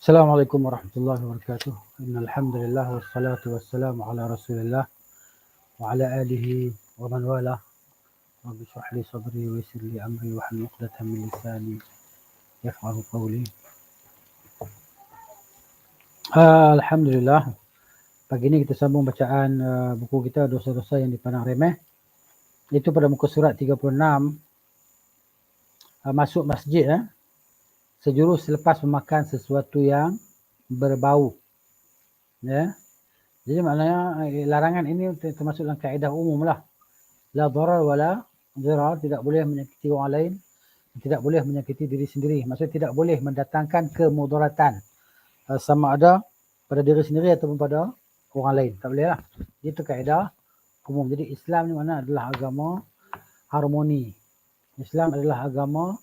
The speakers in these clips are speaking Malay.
Assalamualaikum warahmatullahi wabarakatuh. Innal hamdalillah wassalatu wassalamu ala Rasulillah wa ala alihi wa man walah. Rabbi shrah li sadri wa yassir li amri wa hlul 'uqdatam min lisani yafqahu qawli. Alhamdulillah. Pagi ini kita sambung bacaan buku kita Dosa-dosa yang dipandang remeh. Itu pada muka surat 36. Masuk masjid sejurus selepas memakan sesuatu yang berbau. Ya. Jadi maknanya larangan ini termasuk dalam kaedah umum lah. La darar wala dirar, tidak boleh menyakiti orang lain, tidak boleh menyakiti diri sendiri. Maksudnya tidak boleh mendatangkan kemudaratan sama ada pada diri sendiri ataupun pada orang lain. Tak boleh lah. Itu kaedah umum. Jadi Islam ni mana adalah agama harmoni. Islam adalah agama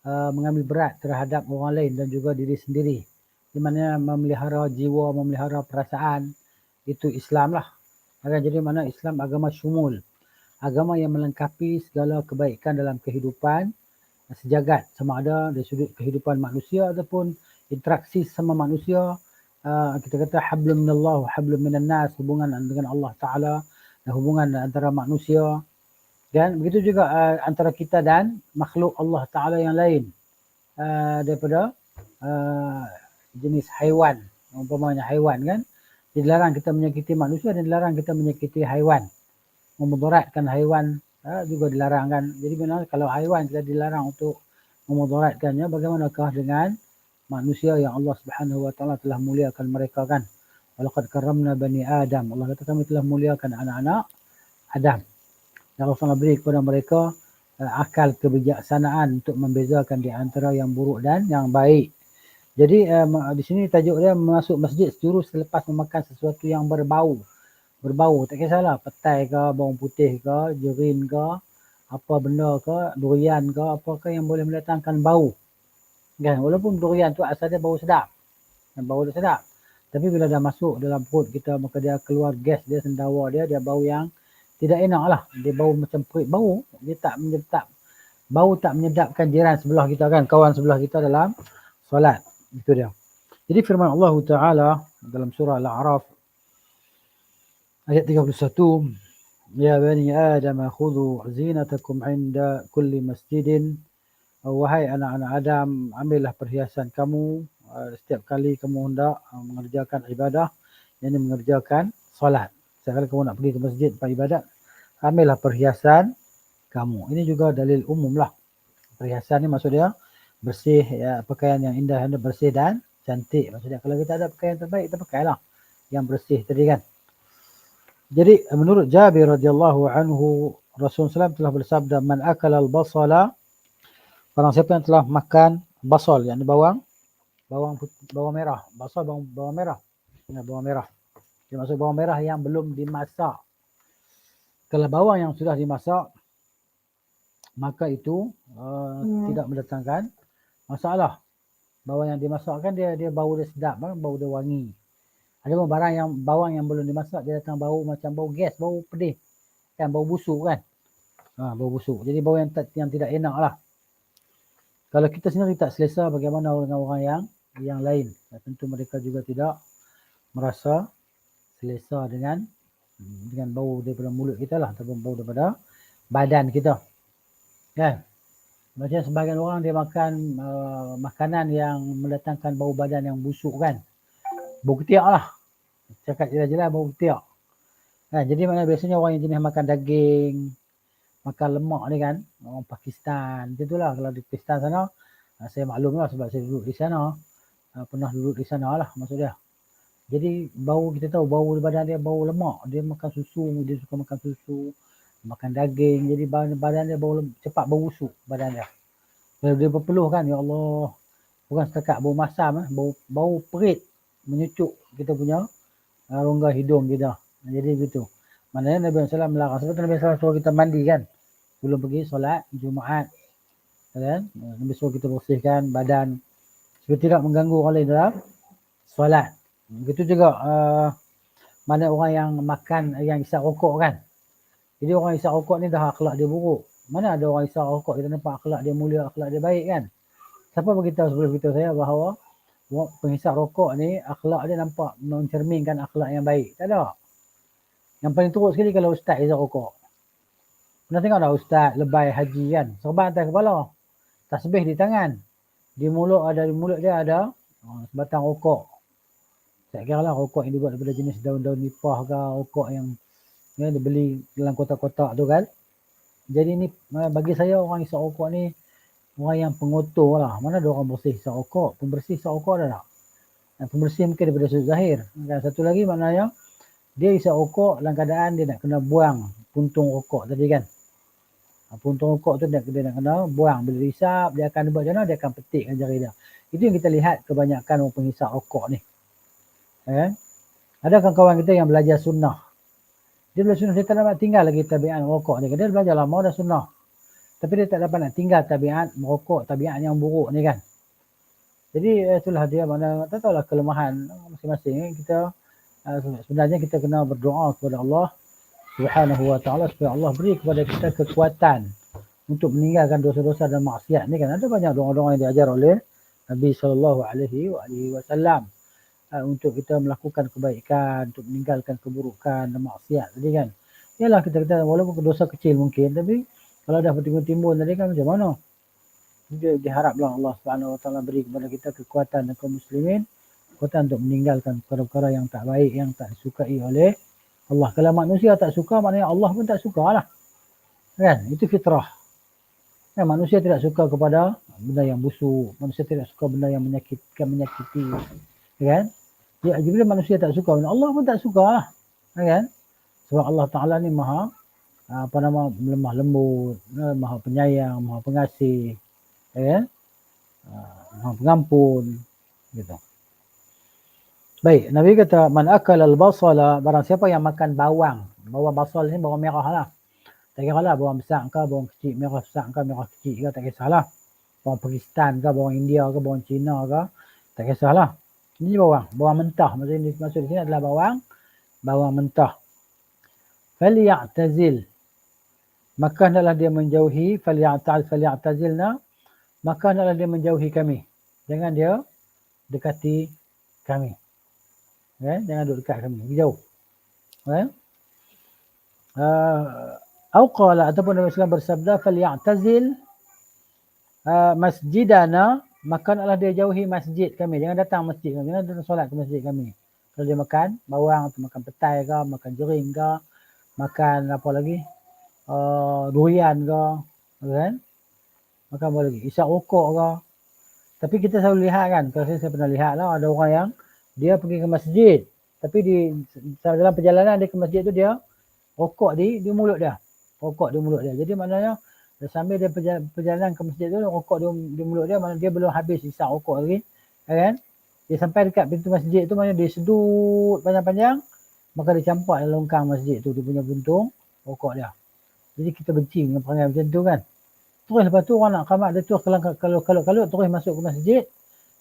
mengambil berat terhadap orang lain dan juga diri sendiri. Di mana memelihara jiwa, memelihara perasaan, itu Islam lah. Jadi mana Islam agama syumul. Agama yang melengkapi segala kebaikan dalam kehidupan sejagat, sama ada dari sudut kehidupan manusia ataupun interaksi sama manusia. Kita kata hablum minallah wa hablum minan nas, hubungan dengan Allah Ta'ala dan hubungan antara manusia. Dan begitu juga antara kita dan makhluk Allah Ta'ala yang lain, daripada jenis haiwan. Umpamanya haiwan kan, dilarang kita menyakiti manusia dan dilarang kita menyakiti haiwan. Memudaratkan haiwan juga dilarang kan. Jadi benar kalau haiwan kita dilarang untuk memudaratkannya, bagaimanakah dengan manusia yang Allah Subhanahu wa taala telah muliakan mereka kan. Walaqad karramna bani Adam. Allah kata kami telah muliakan anak-anak Adam. Dan Allah SWT beri kepada mereka akal kebijaksanaan untuk membezakan di antara yang buruk dan yang baik. Jadi di sini tajuk dia masuk masjid sejurus selepas memakan sesuatu yang berbau. Berbau, tak kisahlah petai ke, bawang putih ke, jerin ke, apa benda ke, durian ke, apakah yang boleh mendatangkan bau. Kan? Walaupun durian tu asal dia bau sedap. Bau dia sedap. Tapi bila dah masuk dalam perut kita, maka dia keluar gas dia, sendawa dia bau yang tidak enak lah. Dia bau macam perit bau. Dia tak menyedap. Bau tak menyedapkan jiran sebelah kita kan, kawan sebelah kita dalam solat. Itu dia. Jadi firman Allah Ta'ala dalam surah Al-A'raf ayat 31, Ya bani Adam khudhu zinatakum inda kulli masjidin. Wahai anak-anak Adam, ambillah perhiasan kamu setiap kali kamu hendak mengerjakan ibadah, yang ini mengerjakan solat. Setiap kali kamu nak pergi ke masjid tempat ibadat, ambillah perhiasan kamu. Ini juga dalil umum lah. Perhiasan ni maksud dia bersih, ya, pakaian yang indah, bersih dan cantik. Maksudnya kalau kita ada pakaian terbaik, kita pakailah yang bersih tadi kan. Jadi menurut Jabir radhiyallahu anhu, Rasulullah SAW telah bersabda, Man akala al-basala, barang siapa yang telah makan basal, yakni bawang merah. Basal bawang merah. Ya, bawang merah. Dia maksud bawang merah yang belum dimasak. Kalau bawang yang sudah dimasak, maka itu tidak mendatangkan masalah. Bawang yang dimasak kan dia bau dia sedap, bau dia wangi. Ada barang yang bawang yang belum dimasak, dia datang bau macam bau gas, bau pedih. Kan, bau busuk kan. Bau busuk. Jadi bau yang tidak enak lah. Kalau kita sendiri tak selesa, bagaimana dengan orang yang lain? Tentu mereka juga tidak merasa selesa dengan bau daripada mulut kita lah, ataupun bau daripada badan kita. Kan? Macam sebahagian orang dia makan makanan yang mendatangkan bau badan yang busuk kan. Bau ketiak lah. Cakap jelas-jelas bau ketiak. Kan? Jadi mana biasanya orang yang jenis makan daging, makan lemak ni kan, orang Pakistan. Itulah kalau di Pakistan sana, saya maklum lah sebab saya duduk di sana. Pernah duduk di sana lah maksud dia. Jadi bau, kita tahu bau badan dia bau lemak. Dia makan susu, dia suka makan susu, makan daging. Jadi badan dia cepat bau busuk badan dia. Kalau dia berpeluh kan, ya Allah, bukan setakat bau masam, bau perit menyucuk kita punya rongga hidung kita. Jadi begitu. Maknanya Nabi SAW melarang. Sebab Nabi SAW suruh kita mandi kan, sebelum pergi solat Jumaat. Kan? Nabi suruh kita bersihkan badan supaya tidak mengganggu orang lain dalam solat. Begitu juga mana orang yang makan, yang isap rokok kan. Jadi orang isap rokok ni dah akhlak dia buruk. Mana ada orang isap rokok kita nampak akhlak dia mulia, akhlak dia baik kan. Siapa beritahu sebelum kita saya bahawa penghisap rokok ni akhlak dia nampak mencerminkan akhlak yang baik. Tak ada. Yang paling teruk sekali kalau ustaz hisap rokok. Pernah tengok tak ustaz lebay haji kan? Serban atas kepala. Tasbih di tangan. Di mulut dia ada sebatang rokok. Tak kira lah rokok yang dibuat daripada jenis daun-daun nipah ke, rokok yang dia beli dalam kotak-kotak tu kan. Jadi ni bagi saya orang hisap rokok ni orang yang pengotor lah. Mana ada orang bersih hisap rokok? Pembersih hisap rokok ada tak? Pembersih mungkin daripada sudut zahir. Dan satu lagi maknanya dia hisap rokok dalam keadaan dia nak kena buang puntung rokok tadi kan. Puntung rokok tu dia nak kena buang. Bila dia hisap dia akan buat macam mana? Dia akan petikkan jari dia. Itu yang kita lihat kebanyakan orang penghisap rokok ni. Ada kawan-kawan kita yang belajar sunnah. Dia belajar sunnah, dia tak dapat tinggal lagi tabiat merokok ni. Dia belajar lama dah sunnah. Tapi dia tak dapat nak tinggal tabiat merokok, tabiat yang buruk ni kan. Jadi itulah dia mana, tak tahulah kelemahan masing-masing. Kita sebenarnya kita kena berdoa kepada Allah Subhanahu wa ta'ala supaya Allah beri kepada kita kekuatan untuk meninggalkan dosa-dosa dan maksiat ni kan. Ada banyak doa-doa yang diajar oleh Nabi SAW untuk kita melakukan kebaikan, untuk meninggalkan keburukan dan maksiat tadi kan. Yalah kita walaupun dosa kecil mungkin, tapi kalau dah bertimbun-timbun tadi kan macam mana? Dia diharaplah Allah Subhanahu wa taala beri kepada kita kekuatan dan kaum muslimin, kekuatan untuk meninggalkan perkara-perkara yang tak baik, yang tak disukai oleh Allah. Kalau manusia tak suka, maknanya Allah pun tak sukalah. Kan? Itu fitrah. Kan? Manusia tidak suka kepada benda yang busuk, manusia tidak suka benda yang menyakiti. Kan? Ya, bila manusia tak suka, Allah pun tak sukalah. Kan? Sebab Allah Taala ni maha lemah lembut, maha penyayang, maha pengasih, maha pengampun gitu. Baik, Nabi kata man akala al-basala, barang siapa yang makan bawang. Bawang basal ni bawang merah lah. Tak kira lah bawang besar ke, bawang kecil, merah besar ke, merah kecil ke, tak kisahlah. Bawang Pakistan ke, bawang India ke, bawang Cina ke, tak kisahlah. Ini bawang mentah. Maksud di sini adalah bawang mentah. Falyatazil, maka hendaklah dia menjauhi, falyatazilna, maka hendaklah dia menjauhi kami. Jangan dia dekati kami. Jangan duduk dekat kami, jauh. Qala ataupun Nabi SAW bersabda falyatazil masjidana, maka hendaklah dia jauhi masjid kami. Jangan datang masjid kami, jangan datang solat ke masjid kami. Kalau dia makan bawang atau makan petai ke, makan jering ke, makan apa lagi, durian ke, kan? Makan apa lagi, isap rokok ke. Tapi kita selalu lihat kan, kalau saya pernah lihat lah, ada orang yang dia pergi ke masjid, tapi dalam perjalanan dia ke masjid tu dia rokok di mulut dia. Rokok di mulut dia. Jadi maknanya sambil dia perjalanan ke masjid tu, rokok di mulut dia, maknanya dia belum habis isap rokok lagi. Kan? Dia sampai dekat pintu masjid tu, maknanya dia sedut panjang-panjang, maka dia campak dalam longkang masjid tu, dia punya buntung rokok dia. Jadi kita benci dengan perangai macam tu kan. Terus lepas tu orang nak qamat, dia terus kalau terus masuk ke masjid,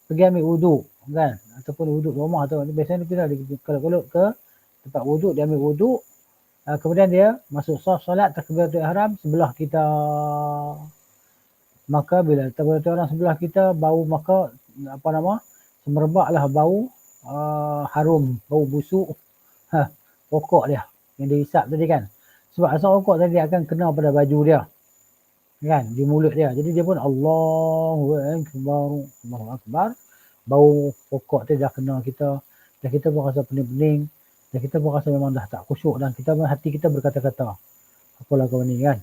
pergi ambil wuduk kan, ataupun wuduk rumah tu. Biasanya kita kalau ke tempat wuduk, dia ambil wuduk, kemudian dia masuk solat takbiratul ihram sebelah kita. Maka bila takbiratul ihram sebelah kita, bau maka semerbaklah bau harum, bau busuk rokok dia yang dia hisap tadi kan. Sebab asal rokok tadi akan kena pada baju dia kan, di mulut dia. Jadi dia pun Allahu Akbar, bau rokok tu dah kena kita, dan kita pun rasa pening-pening, dan kita pun rasa memang dah tak khusyuk, dan kita pun hati kita berkata-kata apalah kau ni kan.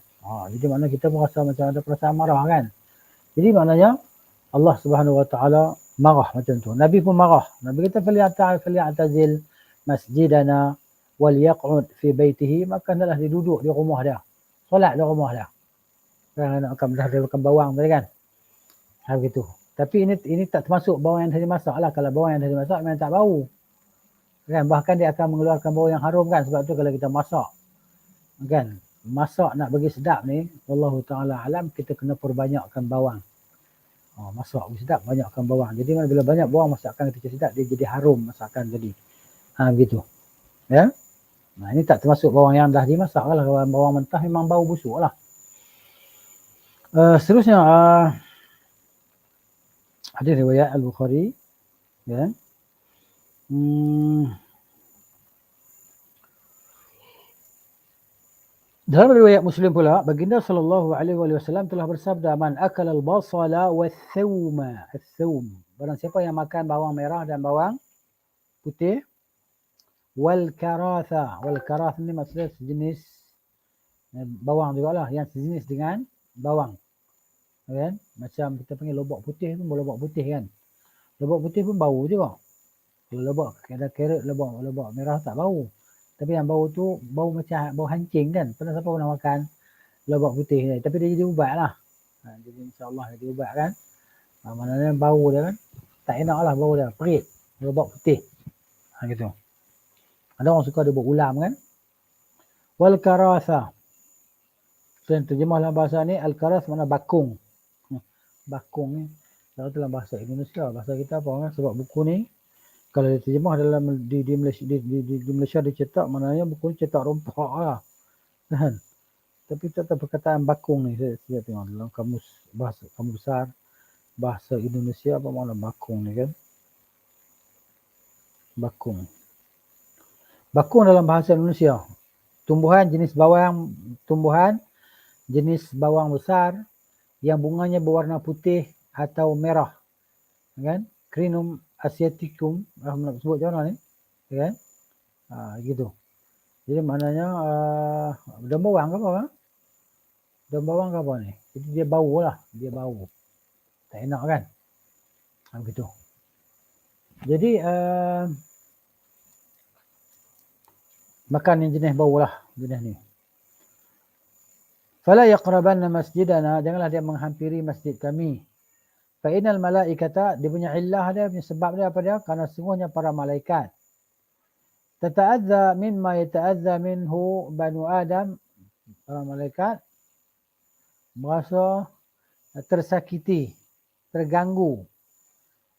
Jadi maknanya kita pun rasa macam ada perasaan marah kan. Jadi maknanya Allah Subhanahu wa taala marah macam tu. Nabi pun marah. Nabi kata falyatazil masjidana wal yaq'ud fi baitihi, maka hendaklah dia duduk di rumah dia, solat di rumah dia. Kan nak makan bawang tadi kan. Begitu. Tapi ini tak termasuk bawang yang dah dimasak lah. Kalau bawang yang dah dimasak memang tak bau. Kan, bahkan dia akan mengeluarkan bau yang harum kan. Sebab tu kalau kita masak kan, masak nak bagi sedap ni, wallahu taala alam, kita kena perbanyakkan bawang. Masak bagi sedap, banyakkan bawang. Jadi bila banyak bawang masakan kita sedap, dia jadi harum masakan tadi. Begitu. Ya. Nah, ini tak termasuk bawang yang dah dimasak lah. Kalau bawang mentah memang bau busuk lah. Seterusnya hadis riwayat Al-Bukhari Ya. Dalam riwayat Muslim pula, baginda sallallahu alaihi wasallam telah bersabda, "Man akala al-basala wath-thawma." Ath-thawm. Barang siapa yang makan bawang merah dan bawang putih, wal karatha. Wal karath ni maksudnya sejenis bawang jugalah, yang sejenis dengan bawang. Kan? Macam kita panggil lobak putih pun lobak putih kan. Lobak putih pun bau juga. Kalau lobak ada carrot, lobak merah tak bau. Tapi yang bau tu bau macam bau hancing kan. Pernah siapa pernah makan lobak putih ni? Tapi dia jadi ubat lah. Jadi insyaAllah dia jadi ubat kan. Maknanya bau dia kan. Tak enak lah bau dia. Perit. Lobak putih. Gitu. Ada orang suka dia buat ulam kan. Wal karatha. So yang terjemah dalam bahasa ni, al-karath makna bakung. Bakung ni. Kalau dalam bahasa Indonesia, bahasa kita apa kan. Sebab buku ni, kalau diterjemah dalam di Malaysia dicetak, maknanya buku ni cetak rompak lah. Kan? Tapi tetap perkataan bakung ni, saya tengok dalam kamus bahasa, kamus besar bahasa Indonesia, apa makna bakung ni kan. Bakung. Bakung dalam bahasa Indonesia, tumbuhan jenis bawang besar yang bunganya berwarna putih atau merah. Kan? Crinum asiaticum, nak sebut macam mana ni? Kan? Gitu. Jadi maknanya daun bawang ke apa? Daun bawang ke apa ni? Jadi dia bau lah. Dia bau. Tak enak kan? Begitu. Jadi makan yang jenis bau lah. Jenis ni. Fala yaqrabanna masjidana, janganlah dia menghampiri masjid kami. Fa innal malaikata, dia punya illah dia, punya sebab dia apa dia? Karena sungguhnya para malaikat tata'adza mimma yata'adza minhu banu Adam, para malaikat merasa tersakiti, terganggu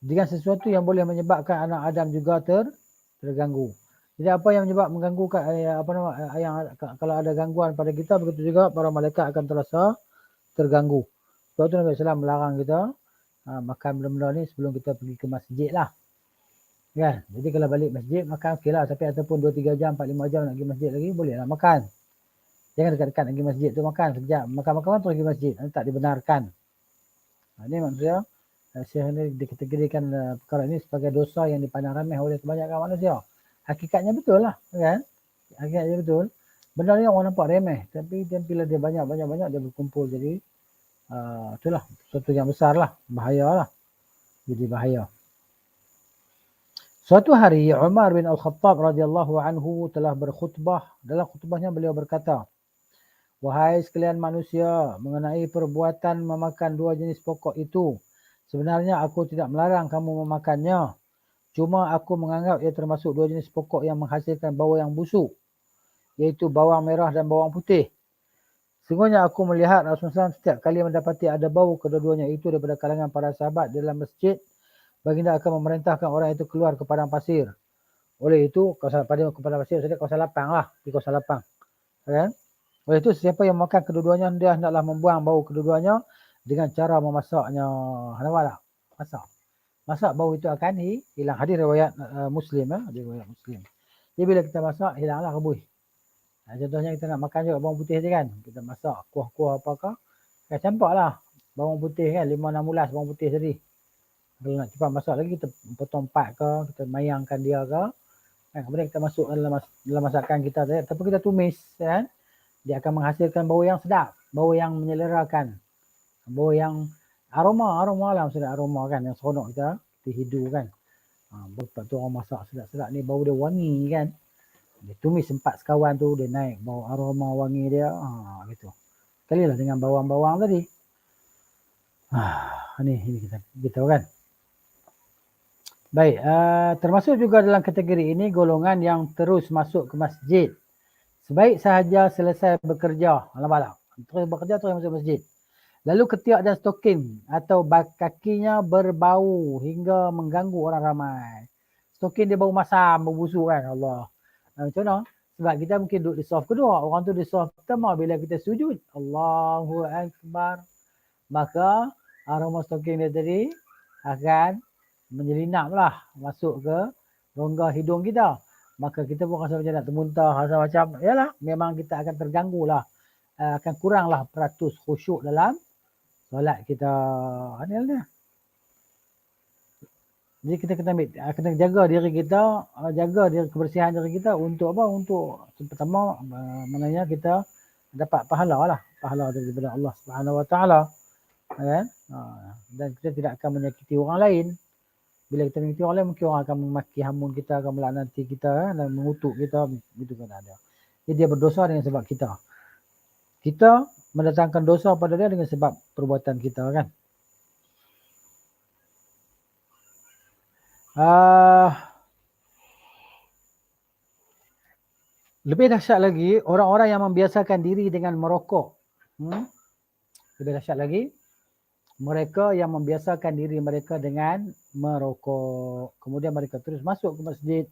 dengan sesuatu yang boleh menyebabkan anak Adam juga terganggu. Jadi apa yang mengganggukan kalau ada gangguan pada kita, begitu juga para malaikat akan terasa terganggu. Sebab itu Nabi SAW melarang kita makan benda-benda ni sebelum kita pergi ke masjid lah. Kan? Jadi kalau balik masjid makan okey lah, tapi ataupun 2-3 jam, 4-5 jam nak pergi masjid lagi, boleh lah makan. Jangan dekat-dekat nak pergi masjid tu makan sekejap. Makan-makan terus pergi masjid. Nanti tak dibenarkan. Ini maksudnya Syekh ni dikategorikan perkara ini sebagai dosa yang dipandang remeh oleh kebanyakan manusia. Hakikatnya betul lah. Kan? Hakikatnya betul. Benda ni orang nampak remeh. Tapi bila dia banyak dia berkumpul. Jadi itulah sesuatu yang besar lah. Bahaya lah. Jadi bahaya. Suatu hari Umar bin Al-Khattab radhiyallahu anhu telah berkhutbah. Dalam khutbahnya beliau berkata, "Wahai sekalian manusia, mengenai perbuatan memakan dua jenis pokok itu, sebenarnya aku tidak melarang kamu memakannya. Cuma aku menganggap ia termasuk dua jenis pokok yang menghasilkan bau yang busuk, iaitu bawang merah dan bawang putih. Sungguhnya aku melihat Rasulullah SAW setiap kali mendapati ada bau kedua-duanya itu daripada kalangan para sahabat dalam masjid, baginda akan memerintahkan orang itu keluar ke padang pasir. Oleh itu, padang pasir maksudnya kawasan lapang lah, di kawasan lapang. Kan? Oleh itu, siapa yang makan kedua-duanya, dia hendaklah membuang bau kedua-duanya dengan cara memasaknya. Nampak tak? Masak bau itu akan hilang. Hadis riwayat Muslim. Riwayat Muslim. Jadi bila kita masak, hilanglah rebus. Contohnya kita nak makan juga bawang putih je kan. Kita masak kuah-kuah apakah. Campurlah bawang putih kan. 5-6 ulas bawang putih tadi. Kalau nak cepat masak lagi, kita potong part ke, kita mayangkan dia ke. Kemudian kita masuk dalam masakan kita tadi. Tapi kita tumis kan. Dia akan menghasilkan bau yang sedap. Bau yang menyelerakan. Bau yang aroma lah maksudnya aroma kan. Yang seronok kita hidu kan. Sebab tu orang masak sedap-sedap ni bau dia wangi kan. Dia tumis 4 sekawan tu, dia naik bau aroma wangi dia. Gitu. Kalilah dengan bawang-bawang tadi. Ni kita kan. Baik, termasuk juga dalam kategori ini golongan yang terus masuk ke masjid. Sebaik sahaja selesai bekerja. Nampak tak? Terus bekerja, terus masuk masjid. Lalu ketiak dan stokin atau kakinya berbau hingga mengganggu orang ramai. Stokin dia bau masam, bau busuk kan. Allah. Macam mana? Sebab kita mungkin duduk di soft kedua. Orang tu di soft pertama bila kita sujud. Allahu Akbar. Maka aroma stokin dia tadi akan menyelinaplah masuk ke rongga hidung kita. Maka kita pun rasa macam nak termuntah, rasa macam, yalah, memang kita akan terganggu lah. Akan kuranglah peratus khusyuk dalam solat kita. Ni. Jadi kita kena jaga diri kita, jaga diri kebersihan diri kita untuk apa? Untuk pertama, maknanya kita dapat pahala lah, pahala daripada Allah Subhanahu Wa Taala, kan? Dan kita tidak akan menyakiti orang lain. Bila kita menyakiti orang lain, mungkin orang akan memaki hamun kita, akan melaknati kita, dan mengutuk kita, itu kan ada. Jadi dia berdosa dengan sebab kita. Kita mendatangkan dosa pada dia dengan sebab perbuatan kita, kan? Lebih dahsyat lagi orang-orang yang membiasakan diri dengan merokok. Lebih dahsyat lagi mereka yang membiasakan diri mereka dengan merokok. Kemudian mereka terus masuk ke masjid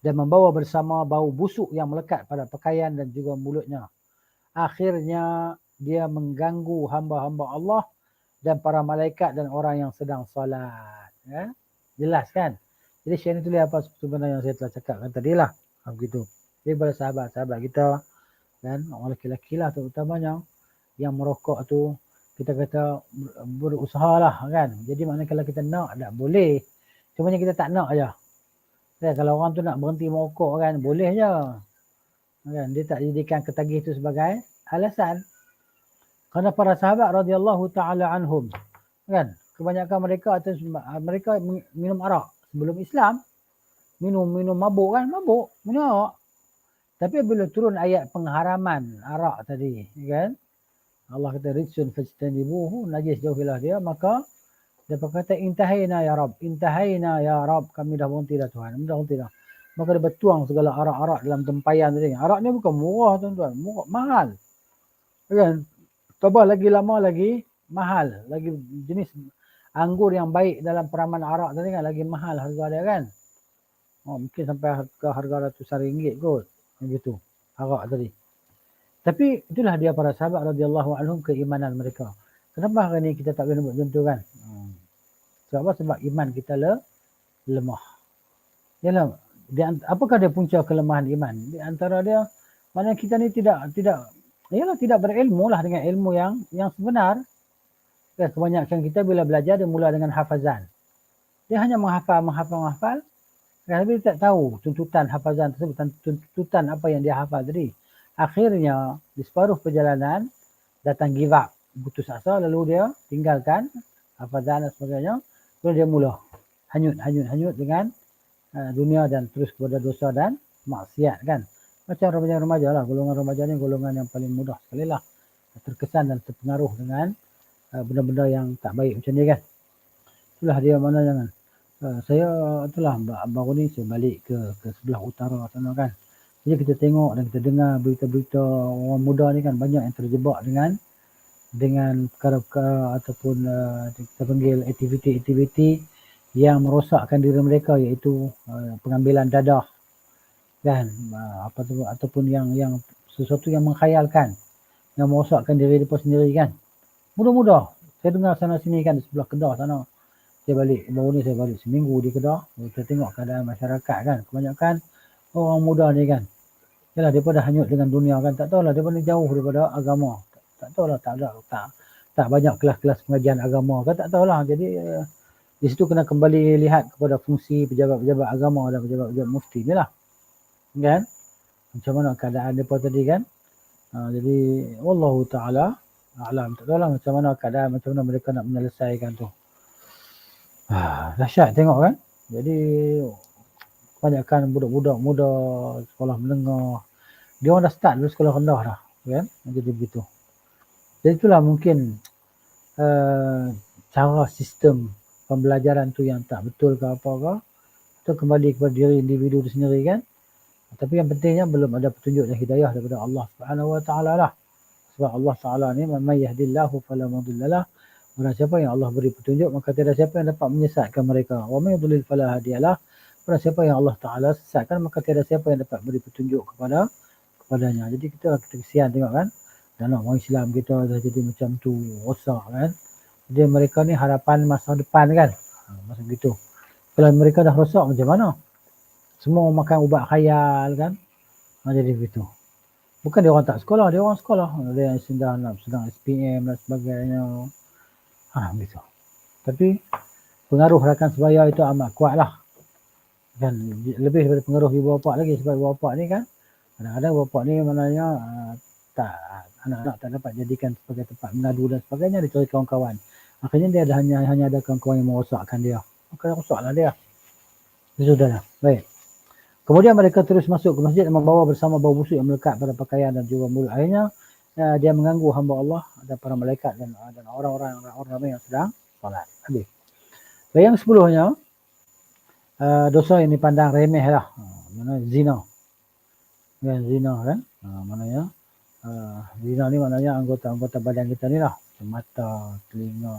dan membawa bersama bau busuk yang melekat pada pakaian dan juga mulutnya. Akhirnya dia mengganggu hamba-hamba Allah dan para malaikat dan orang yang sedang solat. Ya? Jelas kan? Jadi Syekh ni tulis apa sebenarnya yang saya telah cakapkan tadi lah. Begitu. Jadi pada sahabat-sahabat kita dan orang lelaki-lelaki lah terutamanya yang merokok tu, kita kata berusaha lah, kan. Jadi maknanya kalau kita nak, tak boleh. Cuma kita tak nak aja. Ya, kalau orang tu nak berhenti merokok, kan, boleh je. Kan, dia tak jadikan ketagih tu sebagai alasan. Kerana para sahabat radhiyallahu taala anhum, kan, kebanyakan mereka minum arak sebelum Islam. Minum mabuk, kan, minum arak. Tapi bila turun ayat pengharaman arak tadi, kan, Allah kata rijsun fajtanibuhu, najis jauhilah dia, maka dia berkata intahaina ya Rab, kami dah berhenti dah Tuhan, dah berhenti dah. Maka dia bertuang segala arak-arak dalam tempayan tadi. Arak ni bukan murah tuan-tuan, murah, mahal. Kan? Tambah lagi lama lagi mahal, lagi jenis anggur yang baik dalam peraman arak tadi kan lagi mahal harga dia, kan. Mungkin sampai harga ratusan ringgit kot. Begitu arak tadi. Tapi itulah dia para sahabat radhiyallahu anhum, keimanan mereka. Kenapa hari ni kita tak boleh buat macam tu, kan? Sebab apa? Sebab iman kita lemah. Yalah, apakah dia punca kelemahan iman? Di antara dia, maknanya kita ni tidak berilmu lah dengan ilmu yang sebenar. Ya, kebanyakan kita bila belajar dia mula dengan hafazan. Dia hanya menghafal. Tapi dia tak tahu tuntutan hafazan tersebut, tuntutan apa yang dia hafal tadi. Akhirnya di separuh perjalanan datang give up, putus asa, lalu dia tinggalkan hafazan dan sebagainya. Lalu dia mula hanyut dengan dunia dan terus kepada dosa dan maksiat, kan. Macam remaja lah, golongan remaja ni golongan yang paling mudah sekali lah terkesan dan terpengaruh dengan benda-benda yang tak baik macam ni, kan. Itulah dia mana jangan. Saya itulah baru ni saya balik ke sebelah utara sana, kan. Jadi kita tengok dan kita dengar berita-berita orang muda ni, kan, banyak yang terjebak dengan perkara-perkara ataupun kita panggil aktiviti-aktiviti yang merosakkan diri mereka, iaitu pengambilan dadah, kan, ataupun yang sesuatu yang menghayalkan, yang merosakkan diri mereka sendiri, kan. Mudah-mudah saya dengar sana sini, kan, di sebelah Kedah sana. Baru ni saya balik seminggu di Kedah. Saya tengok keadaan masyarakat, kan, kebanyakan orang muda ni, kan, yalah, daripada hanyut dengan dunia, kan, tak tahulah daripada jauh daripada agama, tak tahulah, tak banyak kelas-kelas pengajian agama, kan, tak tahulah. Jadi di situ kena kembali lihat kepada fungsi pejabat-pejabat agama dan pejabat-pejabat mufti ni lah, kan, macam mana keadaan mereka tadi, kan. Jadi wallahu ta'ala a'lam, tak tahulah macam mana keadaan, macam mana mereka nak menyelesaikan tu. Dahsyat tengok, kan. Jadi kebanyakan budak-budak muda sekolah menengah, dia orang dah start dulu sekolah rendah dah, kan. Jadi begitu. Jadi itulah mungkin cara sistem pembelajaran tu yang tak betul ke apa ke, itu kembali kepada diri individu tu sendiri, kan. Tapi yang pentingnya belum ada petunjuk dan hidayah daripada Allah Subhanahu Wa Taala lah. Sebab Allah Taala ni may yahdillahu fala mudhillalah. Barang siapa yang Allah beri petunjuk, maka tiada siapa yang dapat menyesatkan mereka. Wa may yudlil fala hadiyalah. Barang siapa yang Allah Taala sesatkan, maka tiada siapa yang dapat beri petunjuk kepadanya. Jadi kita kesian tengok, kan. Dan orang Islam kita dah jadi macam tu, rosak, kan. Jadi mereka ni harapan masa depan, kan. Macam gitu. Kalau mereka dah rosak macam mana? Semua makan ubat khayal kan. Jadi begitu. Bukan dia orang tak sekolah, dia orang sekolah. Dia yang sedang SPM dan sebagainya. Begitu. Tapi pengaruh rakan sebaya itu amat kuat lah. Kan lebih daripada pengaruh ibu bapa lagi, sebab ibu bapa ni kan kadang-kadang ibu bapa ni maknanya tak, anak-anak tak dapat jadikan sebagai tempat mengadu dan sebagainya, dia cari kawan-kawan. Akhirnya dia hanya ada kawan-kawan yang merosakkan dia. Maka rosaklah dia. Sudahlah. Baik. Kemudian mereka terus masuk ke masjid dan membawa bersama bau busuk yang melekat pada pakaian dan juga mulut. Akhirnya dia mengganggu hamba Allah dan para malaikat dan orang-orang ramai yang sedang solat. Habis. Yang 10-nya, dosa yang dipandang remeh lah. Mana zina. Ya, zina kan. Maknanya zina ni maknanya anggota-anggota badan kita ni lah. Mata, telinga,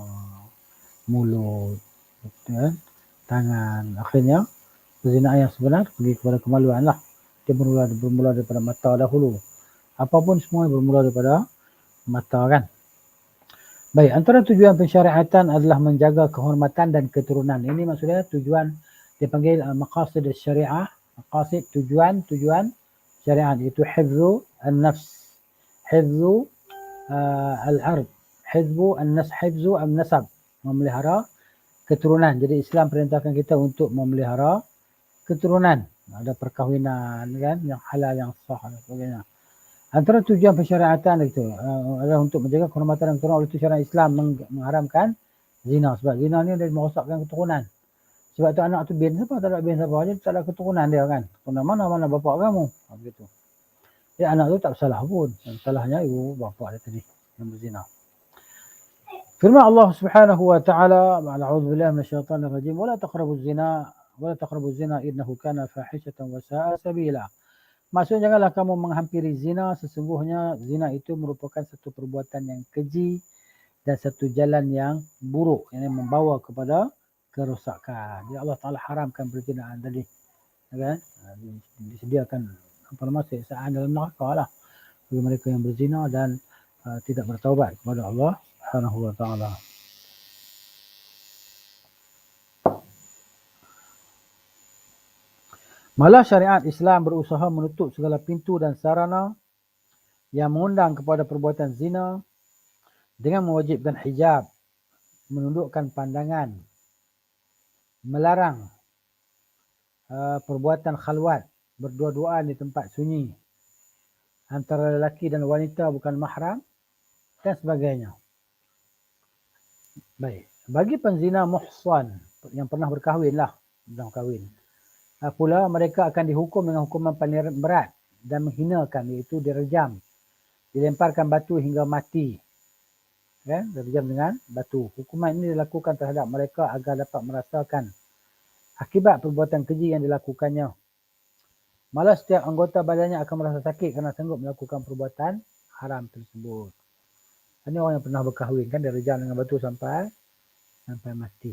mulut, kan? Tangan. Akhirnya perzinaan yang sebenar pergi kepada kemaluan lah. Dia bermula daripada mata dahulu. Apapun semua bermula daripada mata kan. Baik, antara tujuan pensyariatan adalah menjaga kehormatan dan keturunan. Ini maksudnya tujuan dipanggil maqasid syariah. Maqasid tujuan syariat itu hifzu an-nafs, hifzu al-ard, hifzu an-nasab, memelihara keturunan. Jadi Islam perintahkan kita untuk memelihara keturunan. Ada perkahwinan kan yang halal, yang sah dan sebagainya. Antara tujuan pensyariatan itu adalah untuk menjaga kehormatan dan keturunan. Oleh itu syariat Islam mengharamkan zina. Sebab zina ni dia merosakkan keturunan. Sebab tu anak tu bin siapa, tak ada bin siapa, dia tak ada keturunan dia kan. Keturunan mana bapak kamu. Begitu. Ya, anak tu tak bersalah pun. Yang salahnya ibu bapa dia tadi yang berzina. Firman Allah Subhanahu wa taala, "A'udzubillahi minasyaitonir rajim. Wa la taqrabuz zina innahu kana fahishatan wa sa'a sabila." Maksudnya janganlah kamu menghampiri zina, sesungguhnya zina itu merupakan satu perbuatan yang keji dan satu jalan yang buruk yang membawa kepada kerosakan. Ya Allah Taala haramkan perzinaan tadi. Kan? Disediakan siksaan dalam neraka lah bagi mereka yang berzina dan tidak bertaubat kepada Allah Subhanahu wa taala. Malah syariat Islam berusaha menutup segala pintu dan sarana yang mengundang kepada perbuatan zina dengan mewajibkan hijab, menundukkan pandangan, melarang perbuatan khalwat, berdua-duaan di tempat sunyi antara lelaki dan wanita bukan mahram dan sebagainya. Baik, bagi penzina muhsan yang pernah berkahwin lah, sedang kahwin, pula mereka akan dihukum dengan hukuman paling berat dan menghinakan, iaitu direjam, dilemparkan batu hingga mati. Kan? Direjam dengan batu. Hukuman ini dilakukan terhadap mereka agar dapat merasakan akibat perbuatan keji yang dilakukannya. Malah setiap anggota badannya akan merasa sakit kerana sanggup melakukan perbuatan haram tersebut. Ini orang yang pernah berkahwin kan, direjam dengan batu sampai mati.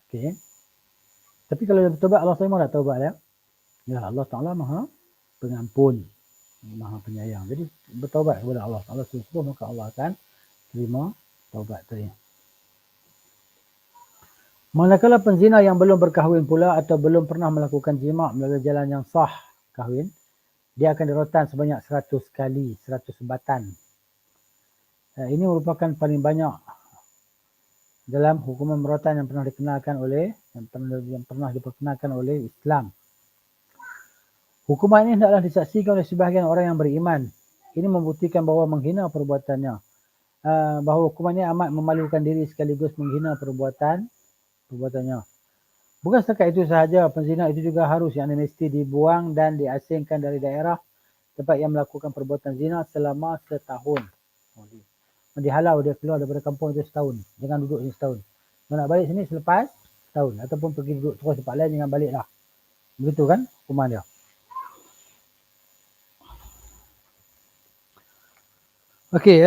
Okey. Tapi kalau dia bertobat, Allah SWT tak taubat ya. Ya, Allah Ta'ala Maha Pengampun, Maha Penyayang. Jadi bertaubat kepada Allah Ta'ala sungguh, maka Allah akan terima taubat tadi. Manakala penzina yang belum berkahwin pula atau belum pernah melakukan jima' melalui jalan yang sah kahwin, dia akan dirotan sebanyak 100 kali, 100 batan. Ini merupakan paling banyak dalam hukuman merotan yang pernah diperkenalkan oleh Islam. Hukuman ini hendaklah disaksikan oleh sebahagian orang yang beriman. Ini membuktikan bahawa menghina perbuatannya, bahawa hukuman ini amat memalukan diri sekaligus menghina perbuatannya. Bukan setakat itu sahaja, penzina itu juga harus mesti dibuang dan diasingkan dari daerah tempat yang melakukan perbuatan zina selama setahun. Dihalau dia keluar daripada kampung itu setahun. Jangan duduk sini setahun. Kalau nak balik sini selepas setahun. Ataupun pergi duduk terus tempat lain, jangan balik lah. Begitu kan hukuman dia. Okey.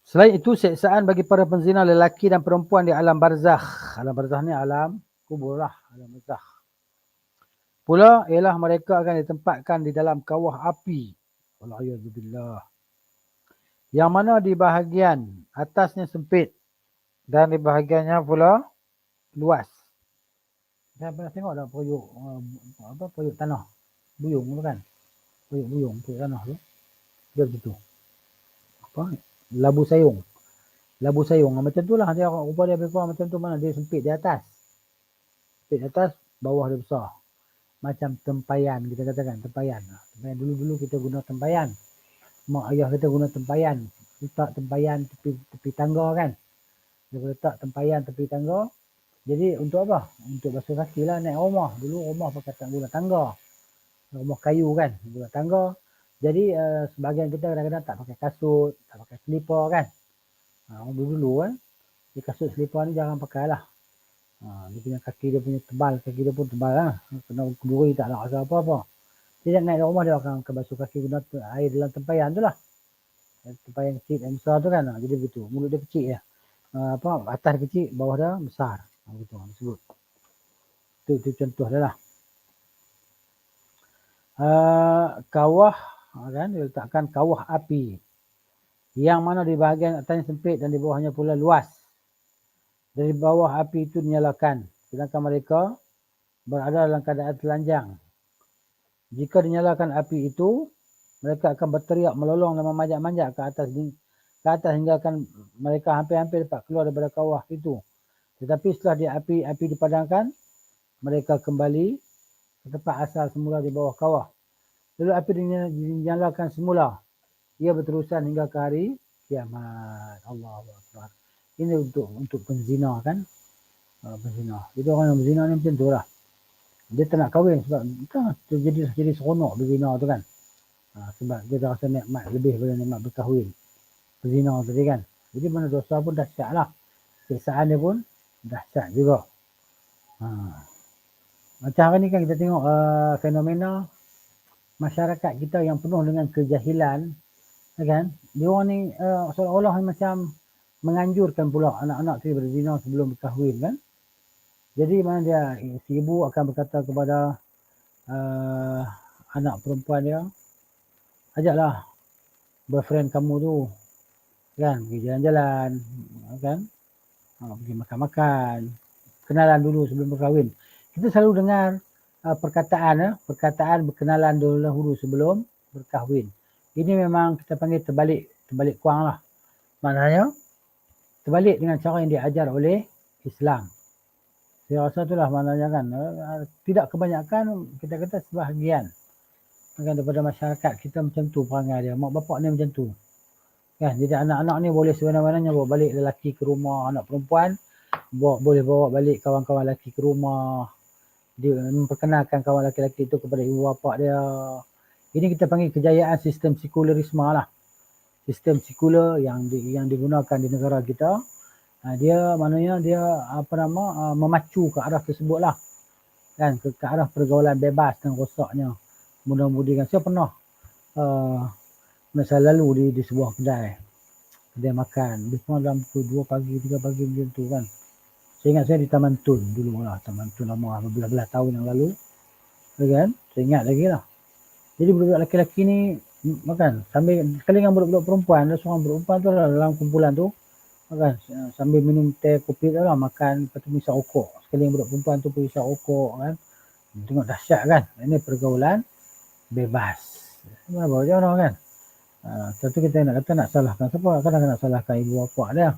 Selain itu, siksaan bagi para penzina lelaki dan perempuan di alam barzakh. Alam barzakh ni alam kubur lah. Alam barzakh. Pula ialah mereka akan ditempatkan di dalam kawah api. Wal'ayyadzubillah. Yang mana di bahagian atasnya sempit Dan di bahagiannya pula luas. Saya pernah tengok dah puyuk puyuk tanah. Buyung tu kan. Puyuk tanah tu. Dia begitu. Apa? Labu sayung. Labu sayung macam tu lah dia rupa dia lebih kurang macam tu, mana dia sempit di atas. Sempit di atas, bawah dia besar. Macam tempayan kita katakan, tempayan. Dulu-dulu kita guna tempayan. Mak ayah kita guna tempayan. Letak tempayan tepi tangga kan. Dia letak tempayan tepi tangga. Jadi untuk apa? Untuk basuh kaki lah naik rumah. Dulu rumah pakai tak guna tangga. Rumah kayu kan, guna tangga. Jadi sebahagian kita kadang-kadang tak pakai kasut, tak pakai selipar kan. Dulu kan. Di kasut selipar ni jangan pakai lah. Dia punya kaki dia punya tebal, kaki dia pun tebal lah. Kena duri tak nak rasa apa-apa. Dia naik rumah dia akan basuh kaki guna air dalam tempayan tu lah. Tempayan kecil yang besar tu kan. Jadi begitu. Mulut dia kecil ya. Atas kecil, bawah dia besar. Begitu disebut. Itu contoh dia lah. Kawah kan, diletakkan kawah api. Yang mana di bahagian atasnya sempit dan di bawahnya pula luas. Dari bawah api itu dinyalakan. Sedangkan mereka berada dalam keadaan telanjang. Jika dinyalakan api itu, mereka akan berteriak melolong dan memanjat-manjat ke atas hingga akan mereka hampir-hampir dapat keluar daripada kawah itu. Tetapi setelah api dipadamkan, mereka kembali ke tempat asal semula di bawah kawah. Lalu api dinyalakan semula. Ia berterusan hingga ke hari kiamat. Allahu Akbar. Ini untuk penzina kan. Penzina. Jadi orang yang berzina ni macam tu lah. Dia tak nak kahwin sebab jadi seronok berzina tu kan. Sebab dia dah rasa nikmat lebih daripada nikmat berkahwin. Berzina tadi kan. Jadi mana dosa pun dahsyat lah. Siksaan dia pun dahsyat juga. Macam hari ni kan kita tengok fenomena masyarakat kita yang penuh dengan kejahilan. Kan? Dia orang ni seolah-olah macam menganjurkan pula anak-anak tu berzina sebelum berkahwin kan. Jadi mana dia, si ibu akan berkata kepada anak perempuan dia, ajaklah boyfriend kamu tu kan, pergi jalan-jalan kan, pergi makan-makan, kenalan dulu sebelum berkahwin. Kita selalu dengar perkataan berkenalan dahulu sebelum berkahwin. Ini memang kita panggil terbalik kuang lah. Maknanya terbalik dengan cara yang diajar oleh Islam. Saya rasa itulah maknanya kan. Tidak kebanyakan, kita kata sebahagian kan, daripada masyarakat kita macam tu perangai dia. Mak bapak ni macam tu. Kan? Jadi anak-anak ni boleh sebenarnya bawa balik lelaki ke rumah, anak perempuan boleh bawa balik kawan-kawan lelaki ke rumah. Dia memperkenalkan kawan lelaki-lelaki itu kepada ibu bapa dia. Ini kita panggil kejayaan sistem sekularisme lah. Sistem sekular yang digunakan di negara kita. Dia maknanya dia memacu ke arah tersebut lah kan, ke arah pergaulan bebas dan rosaknya mudah-mudi kan. Saya pernah masa lalu di sebuah kedai makan, lebih kurang dalam pukul 2 pagi 3 pagi macam tu kan. Saya ingat saya di Taman Tun dulu lah, Taman Tun lama berbelah-belah tahun yang lalu kan, saya ingat lagi lah. Jadi budak-budak lelaki-lelaki ni makan sambil sekali dengan budak-budak perempuan, ada seorang perempuan tu lah dalam kumpulan tu kan, sambil minum teh kopi tu lah, makan, lepas tu isap rokok. Sekali yang budak perempuan tu pergi isap rokok kan. Tengok dahsyat kan. Ini pergaulan bebas. Mana bawa macam mana kan. Satu kita nak kata nak salahkan siapa? Kadang-kadang nak salahkan ibu bapa dia.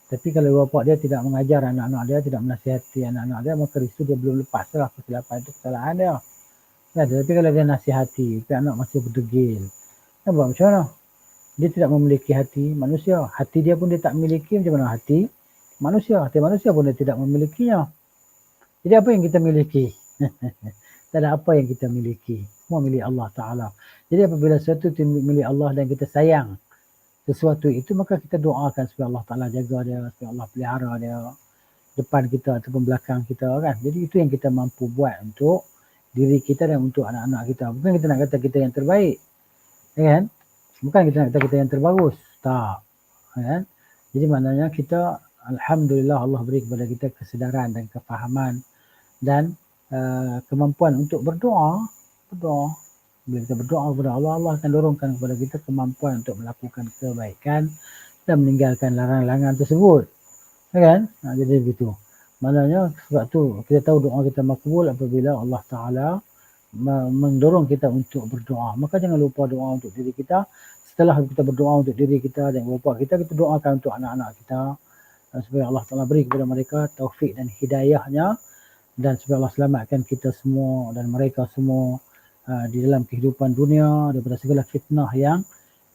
Tapi kalau ibu bapa dia tidak mengajar anak-anak dia, tidak menasihati anak-anak dia, maka itu dia belum lepas lah kesilapan itu, kesalahan dia. Kan? Tapi kalau dia nasihati, anak masih berdegil. Nak buat macam mana? Dia tidak memiliki hati manusia. Hati dia pun dia tak memiliki, macam mana hati manusia? Hati manusia pun dia tidak memilikinya. Jadi apa yang kita miliki? Tak ada apa yang kita miliki. Semua milik Allah Ta'ala. Jadi apabila sesuatu itu milik Allah dan kita sayang sesuatu itu, maka kita doakan supaya Allah Ta'ala jaga dia, supaya Allah pelihara dia depan kita ataupun belakang kita kan. Jadi itu yang kita mampu buat untuk diri kita dan untuk anak-anak kita. Bukan kita nak kata kita yang terbaik. Kan? Bukan kita nak kata kita yang terbagus. Tak. Kan? Jadi maknanya kita, alhamdulillah Allah beri kepada kita kesedaran dan kefahaman dan kemampuan untuk berdoa. Bila kita berdoa kepada Allah, Allah akan dorongkan kepada kita kemampuan untuk melakukan kebaikan dan meninggalkan larangan-larangan tersebut. kan? Jadi begitu. Maknanya sebab tu kita tahu doa kita makbul apabila Allah Ta'ala mendorong kita untuk berdoa. Maka jangan lupa doa untuk diri kita. Setelah kita berdoa untuk diri kita dan bapa kita doakan untuk anak-anak kita supaya Allah Ta'ala beri kepada mereka taufik dan hidayahnya dan supaya Allah selamatkan kita semua dan mereka semua di dalam kehidupan dunia daripada segala fitnah yang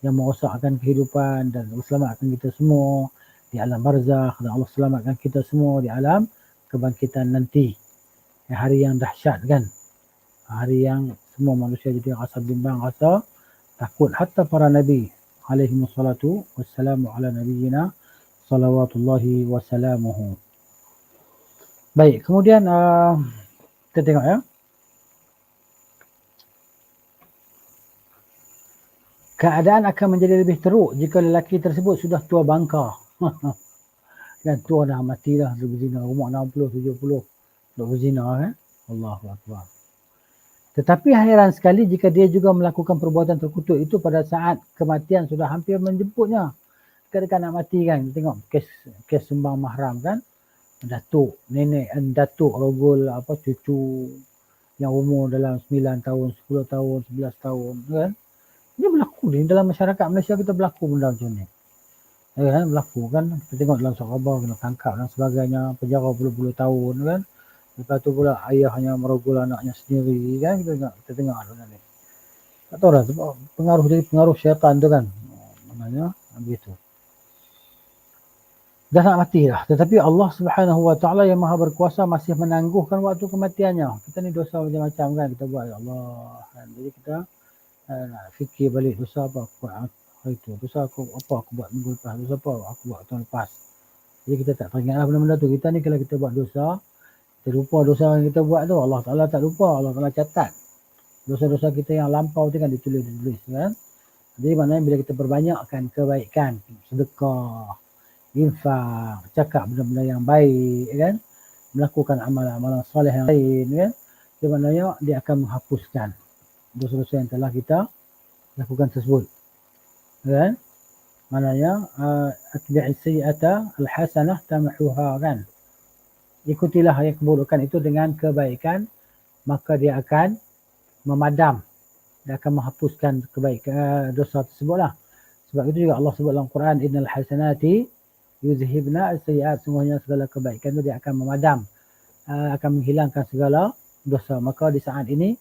merosakkan kehidupan dan Allah selamatkan kita semua di alam barzakh dan Allah selamatkan kita semua di alam kebangkitan nanti. Hari yang dahsyat kan. Hari yang semua manusia jadi rasa bimbang, rasa takut. Hatta para Nabi alaihi wassalatu wassalamu ala nabiyyina salawatullahi wassalamuhu. Baik, kemudian kita tengok ya. Keadaan akan menjadi lebih teruk jika lelaki tersebut sudah tua bangka. Dan tua dah mati dah, dia berzina, umur 60, 70, dia berzina kan. Allahu Akbar. Tetapi heran sekali jika dia juga melakukan perbuatan terkutuk itu pada saat kematian sudah hampir menjemputnya. Dekat-dekat nak mati kan, tengok kes sumbang mahram kan. Datuk, nenek, datuk, rogol, cucu yang umur dalam 9 tahun, 10 tahun, 11 tahun kan. Ini berlaku ni dalam masyarakat Malaysia kita berlaku benda macam ni. Kan berlaku kan, kita tengok dalam surat khabar kena tangkap dan sebagainya, penjara puluh-puluh tahun kan. Lepas tu pula ayahnya merogol anaknya sendiri kan, kita tengok benda ni. Tak tahu lah sebab pengaruh syaitan tu kan. Maknanya begitu. Dah nak mati dah. Tetapi Allah Subhanahu Wa Taala yang Maha Berkuasa masih menangguhkan waktu kematiannya. Kita ni dosa macam-macam kan kita buat ya Allah. Jadi kita nak fikir balik dosa apa aku buat hari tu. Dosa aku buat minggu lepas. Dosa apa aku buat tahun lepas. Jadi kita tak teringatlah benda-benda tu. Kita ni kalau kita buat dosa, kita lupa dosa yang kita buat tu. Allah Ta'ala tak lupa. Allah Ta'ala catat. Dosa-dosa kita yang lampau tu kan ditulis kan. Jadi maknanya bila kita perbanyakkan kebaikan, sedekah, infak, cakap benda-benda yang baik kan, melakukan amalan-amalan soleh yang lain kan, dia maknanya dia akan menghapuskan dosa-dosa yang telah kita lakukan tersebut kan. Maknanya atbi'is sayyi'ata al-hasanah tamhuha kan, ikutilah yang keburukan itu dengan kebaikan maka dia akan memadam, dia akan menghapuskan kebaikan dosa tersebut lah. Sebab itu juga Allah sebut dalam Quran, innal hasanati yuzhibna as-sayyi'at, sungguhnya segala kebaikan itu dia akan memadam, akan menghilangkan segala dosa. Maka di saat ini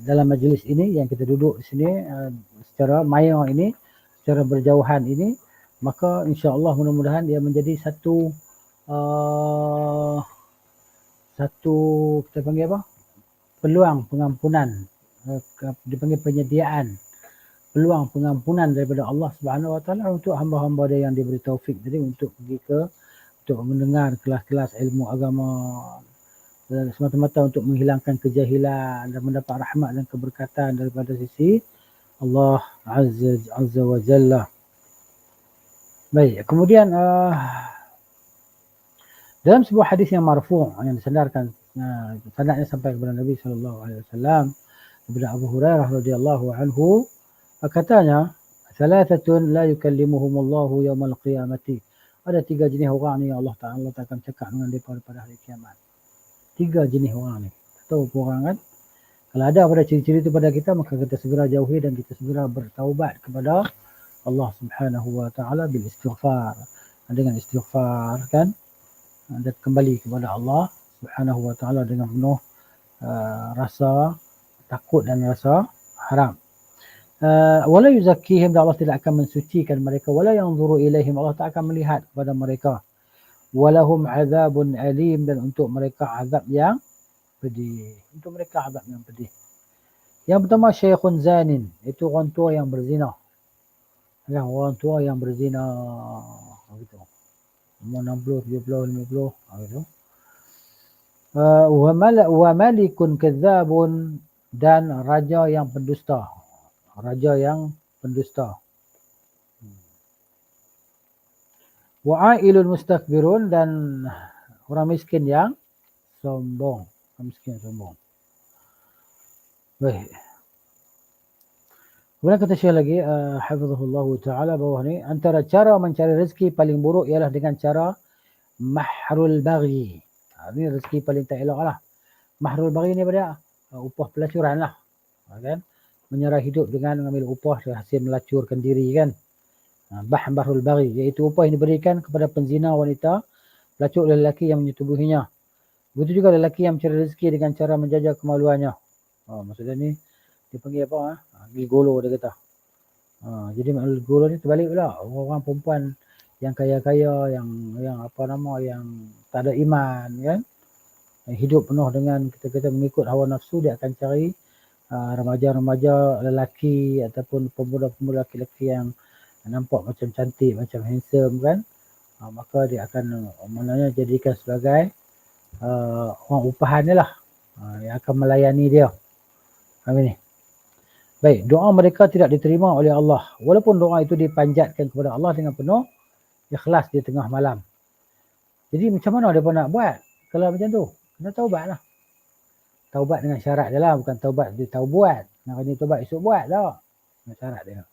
dalam majlis ini yang kita duduk di sini secara maya ini, secara berjauhan ini, maka insya-Allah mudah-mudahan dia menjadi satu kita panggil apa? Peluang pengampunan, dipanggil penyediaan peluang pengampunan daripada Allah Subhanahu Wa Taala untuk hamba-hamba dia yang diberi taufik tadi untuk pergi untuk mendengar kelas-kelas ilmu agama semata-mata untuk menghilangkan kejahilan dan mendapat rahmat dan keberkatan daripada sisi Allah Azza wa Jalla. Baik, kemudian dalam sebuah hadis yang marfu' yang disandarkan sanadnya sampai kepada Nabi sallallahu alaihi wasallam daripada Abu Hurairah radhiyallahu anhu, katanya thalathatun la yukallimuhumullahu yaumal qiyamati, ada 3 jenis orang ni Allah Ta'ala akan cakap dengan mereka pada hari kiamat. 3 jenis orang ni, tahu orang kan. Kalau ada pada ciri-ciri itu pada kita, maka kita segera jauhi dan kita segera bertaubat kepada Allah Subhanahu Wa Ta'ala bil istighfar, dengan istighfar kan, dan kembali kepada Allah Subhanahu Wa Ta'ala dengan penuh rasa takut dan rasa harap. Wala yuzakkihim, Allah tidak akan mensucikan mereka. Wala yanzuru ilaihim, Allah tak akan melihat kepada mereka. Walahum azabun alim, dan untuk mereka azab yang pedih. Untuk mereka azab yang pedih. Yang pertama syekhun zanin, itu orang tua yang berzina. Ya, orang tua yang berzina gitu. Umur 60, 70, 50 gitu. Wa malikun kadzabun, dan raja yang pendusta. Raja yang pendusta. Wa'ailun mustakbirun, dan orang miskin yang sombong. Orang miskin yang sombong. Baik. Kemudian kata Syekh lagi, hafizahullah ta'ala, bawah ni, antara cara mencari rezeki paling buruk ialah dengan cara mahrul baghi. Ini rezeki paling tak elok lah. Mahrul baghi ni pada upah pelacuran lah. Kan? Menyerah hidup dengan mengambil upah hasil melacurkan diri kan. Mahrul baghi iaitu upah yang diberikan kepada penzina wanita pelacur lelaki yang menyetubuhinya. Begitu juga lelaki yang mencari rezeki dengan cara menjaga kemaluannya. Maksudnya ni dipanggil apa? Gigolo dia kata. Jadi gigolo ni terbalik pula. Orang perempuan yang kaya-kaya, yang apa nama, yang tak ada iman kan. Hidup penuh dengan kita mengikut hawa nafsu, dia akan cari remaja-remaja lelaki ataupun pemuda-pemuda lelaki yang nampak macam cantik, macam handsome kan. Maka dia akan maknanya jadikan sebagai orang upahan dia lah. Yang akan melayani dia. Amin. Baik, doa mereka tidak diterima oleh Allah. Walaupun doa itu dipanjatkan kepada Allah dengan penuh ikhlas di tengah malam. Jadi macam mana mereka nak buat kalau macam tu? Kena taubat lah. Taubat dengan syarat dia lah. Bukan taubat dia tahu buat. Nak kena taubat esok buat tak? Dengan syarat dia.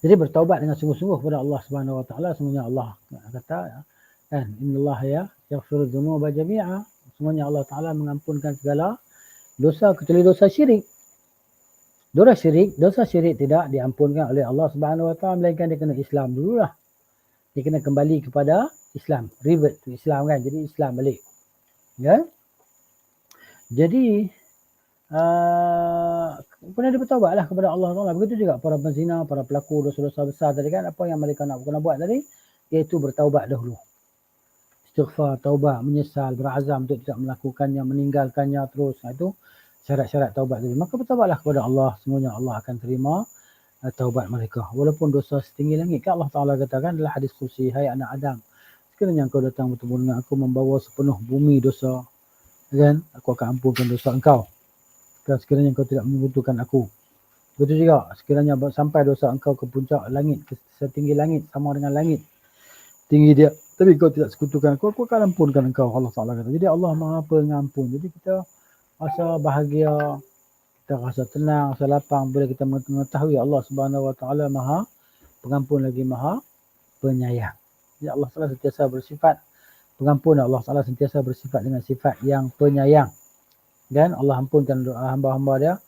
Jadi bertaubat dengan sungguh-sungguh kepada Allah Subhanahu Wa Taala. Semuanya Allah kata kan, innallaha yaghfiru dzunuba jami'a. Semuanya Allah Taala mengampunkan segala dosa kecuali dosa syirik. Dosa syirik tidak diampunkan oleh Allah Subhanahu Wa Taala, melainkan dia kena Islam dululah. Dia kena kembali kepada Islam, revert to Islam kan. Jadi Islam balik. Ya. Jadi kena dia bertaubatlah kepada Allah Taala. Begitu juga para penzina, para pelaku dosa-dosa besar tadi kan, apa yang mereka nak kena buat tadi, iaitu bertaubat dahulu. Istighfar, taubat, menyesal, berazam untuk tidak melakukannya, meninggalkannya terus. Itu syarat-syarat taubat tadi. Maka bertaubatlah kepada Allah, semuanya Allah akan terima taubat mereka. Walaupun dosa setinggi langit, kan Allah Ta'ala katakan dalam hadis kursi, hai anak Adam, sekiranya engkau datang bertemu dengan aku membawa sepenuh bumi dosa, kan, aku akan ampunkan dosa engkau. Dan sekiranya engkau tidak membutuhkan aku. Begitu juga, sekiranya sampai dosa engkau ke puncak langit, ke setinggi langit, sama dengan langit tinggi dia, tapi kau tidak sekutukan aku akan ampunkan engkau, Allah Ta'ala kata. Jadi Allah Maha Pengampun. Jadi kita rasa bahagia, kita rasa tenang, rasa lapang bila kita mengetahui Allah Subhanahu Wa Taala Maha Pengampun lagi Maha Penyayang. Jadi Allah Ta'ala sentiasa bersifat pengampun. Allah Ta'ala sentiasa bersifat dengan sifat yang penyayang. Dan Allah ampunkan doa hamba-hamba dia.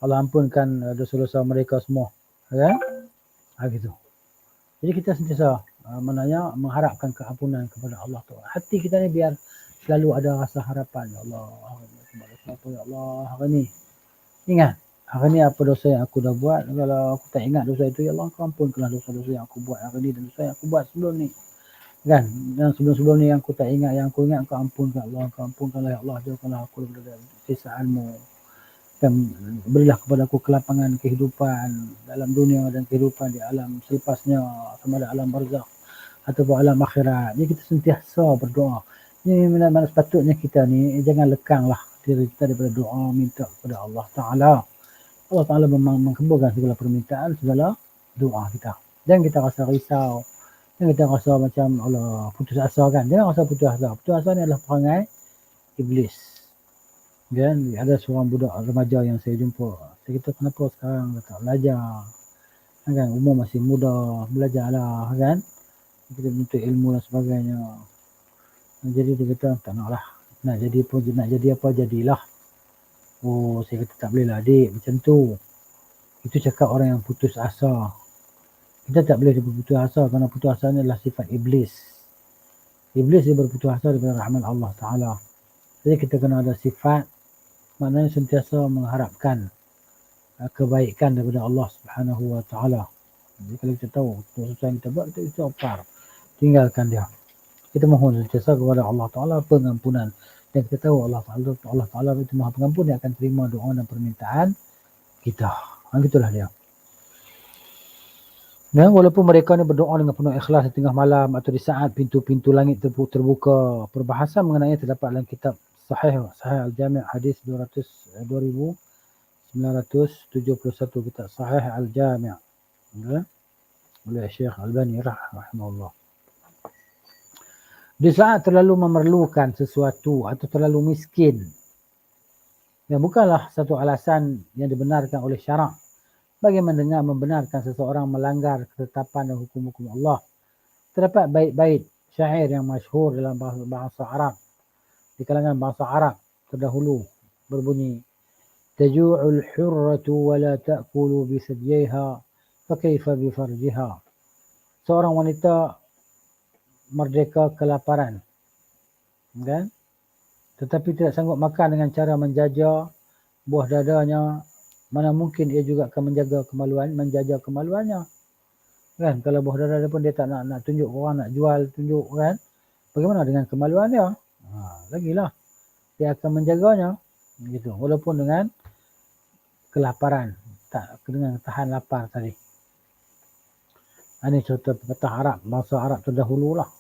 Allah ampunkan dosa-dosa mereka semua. Kan? Gitu. Jadi kita sentiasa mengharapkan keampunan kepada Allah Ta'ala. Hati kita ni biar selalu ada rasa harapan. Ya Allah, ya Allah, hari ni. Ingat, hari ni apa dosa yang aku dah buat. Kalau aku tak ingat dosa itu, ya Allah, kau ampunkanlah dosa-dosa yang aku buat hari ni dan dosa yang aku buat sebelum ni. Kan? Dan sebelum-sebelum ni yang aku tak ingat, yang aku ingat, kau ampunkan Allah. Kau ampunkanlah ya Allah, jauhkanlah aku daripada sisaanmu. Dan berilah kepada aku kelapangan kehidupan dalam dunia dan kehidupan di alam selepasnya, sama ada alam barzakh ataupun alam akhirat. Jadi kita sentiasa berdoa. Ini mana sepatutnya kita ni jangan lekanglah diri kita daripada doa, minta kepada Allah Ta'ala. Allah Ta'ala memang mengabulkan segala permintaan, segala doa kita. Jangan kita rasa risau. Jangan kita rasa macam Allah putus asa kan. Jangan rasa putus asa. Putus asa ni adalah perangai iblis. Dan ada seorang budak remaja yang saya jumpa. Saya kata kenapa sekarang tak belajar. Kan umur masih muda, belajarlah kan. Kita menuntut ilmu dan sebagainya. Jadi dia kata tak naklah. Nak jadi apa jadilah. Oh, saya kata tak boleh lah adik macam tu. Itu cakap orang yang putus asa. Kita tak boleh berputus asa kerana putus asa ni adalah sifat iblis. Iblis dia berputus asa daripada rahmat Allah Ta'ala. Jadi kita kena ada sifat, maknanya sentiasa mengharapkan kebaikan daripada Allah Subhanahu Wa Ta'ala. Jadi kalau kita tahu dosa yang kita buat, kita istighfar, tinggalkan dia. Kita mohon sentiasa kepada Allah Ta'ala pengampunan. Dan kita tahu Allah Ta'ala itu Maha Pengampun, dia akan terima doa dan permintaan kita. Gitulah dia. Dan walaupun mereka ni berdoa dengan penuh ikhlas di tengah malam atau di saat pintu-pintu langit terbuka, perbahasan mengenai terdapat dalam kitab Sahih Al-Jami' hadis 2971, kitab Sahih Al-Jami' oleh Syekh Albani rahimahullah. Di saat terlalu memerlukan sesuatu atau terlalu miskin, yang bukanlah satu alasan yang dibenarkan oleh syarak bagi mendengar membenarkan seseorang melanggar ketetapan dan hukum-hukum Allah. Terdapat bait-bait syair yang masyhur dalam bahasa Arab, di kalangan bahasa Arab terdahulu, berbunyi, Taju'ul hurratu wa la ta'kulu bisadyiha fa kaifa bifarjiha. Seorang wanita merdeka kelaparan, kan? Tetapi tidak sanggup makan dengan cara menjaja buah dadanya, mana mungkin ia juga akan menjaga kemaluannya. Kan, kalau buah dada dia pun dia tak nak tunjuk orang, nak jual, tunjuk, kan. Bagaimana dengan kemaluan dia? Lagilah dia akan menjaganya, gitu. Walaupun dengan kelaparan, tak dengan tahan lapar tadi. Ini contoh pepatah Arab, bahasa Arab terdahulu lah.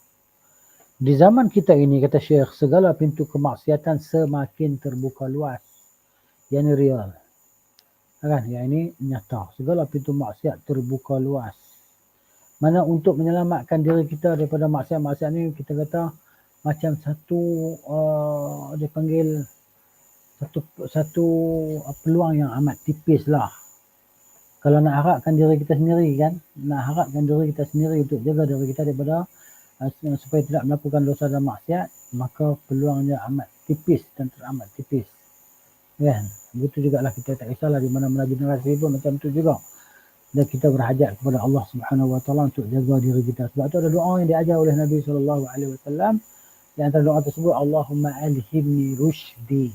Di zaman kita ini, kata Syekh, segala pintu kemaksiatan semakin terbuka luas. Yang ini real. Kan, yang ini nyata. Segala pintu maksiat terbuka luas. Mana untuk menyelamatkan diri kita daripada maksiat-maksiat ni, kita kata macam satu dia panggil satu peluang yang amat tipis lah. Kalau nak harapkan diri kita sendiri, kan, nak harapkan diri kita sendiri untuk jaga diri kita daripada supaya tidak melakukan dosa dan maksiat, maka peluangnya amat tipis dan teramat tipis. Kan, begitu jugalah kita, tak kisahlah di mana-mana generasi pun macam tu juga. Dan kita berhajat kepada Allah Subhanahu Wa Taala untuk jaga diri kita. Sebab tu ada doa yang diajar oleh Nabi SAW. Di antara doa tersebut, Allahumma alhimni rushdi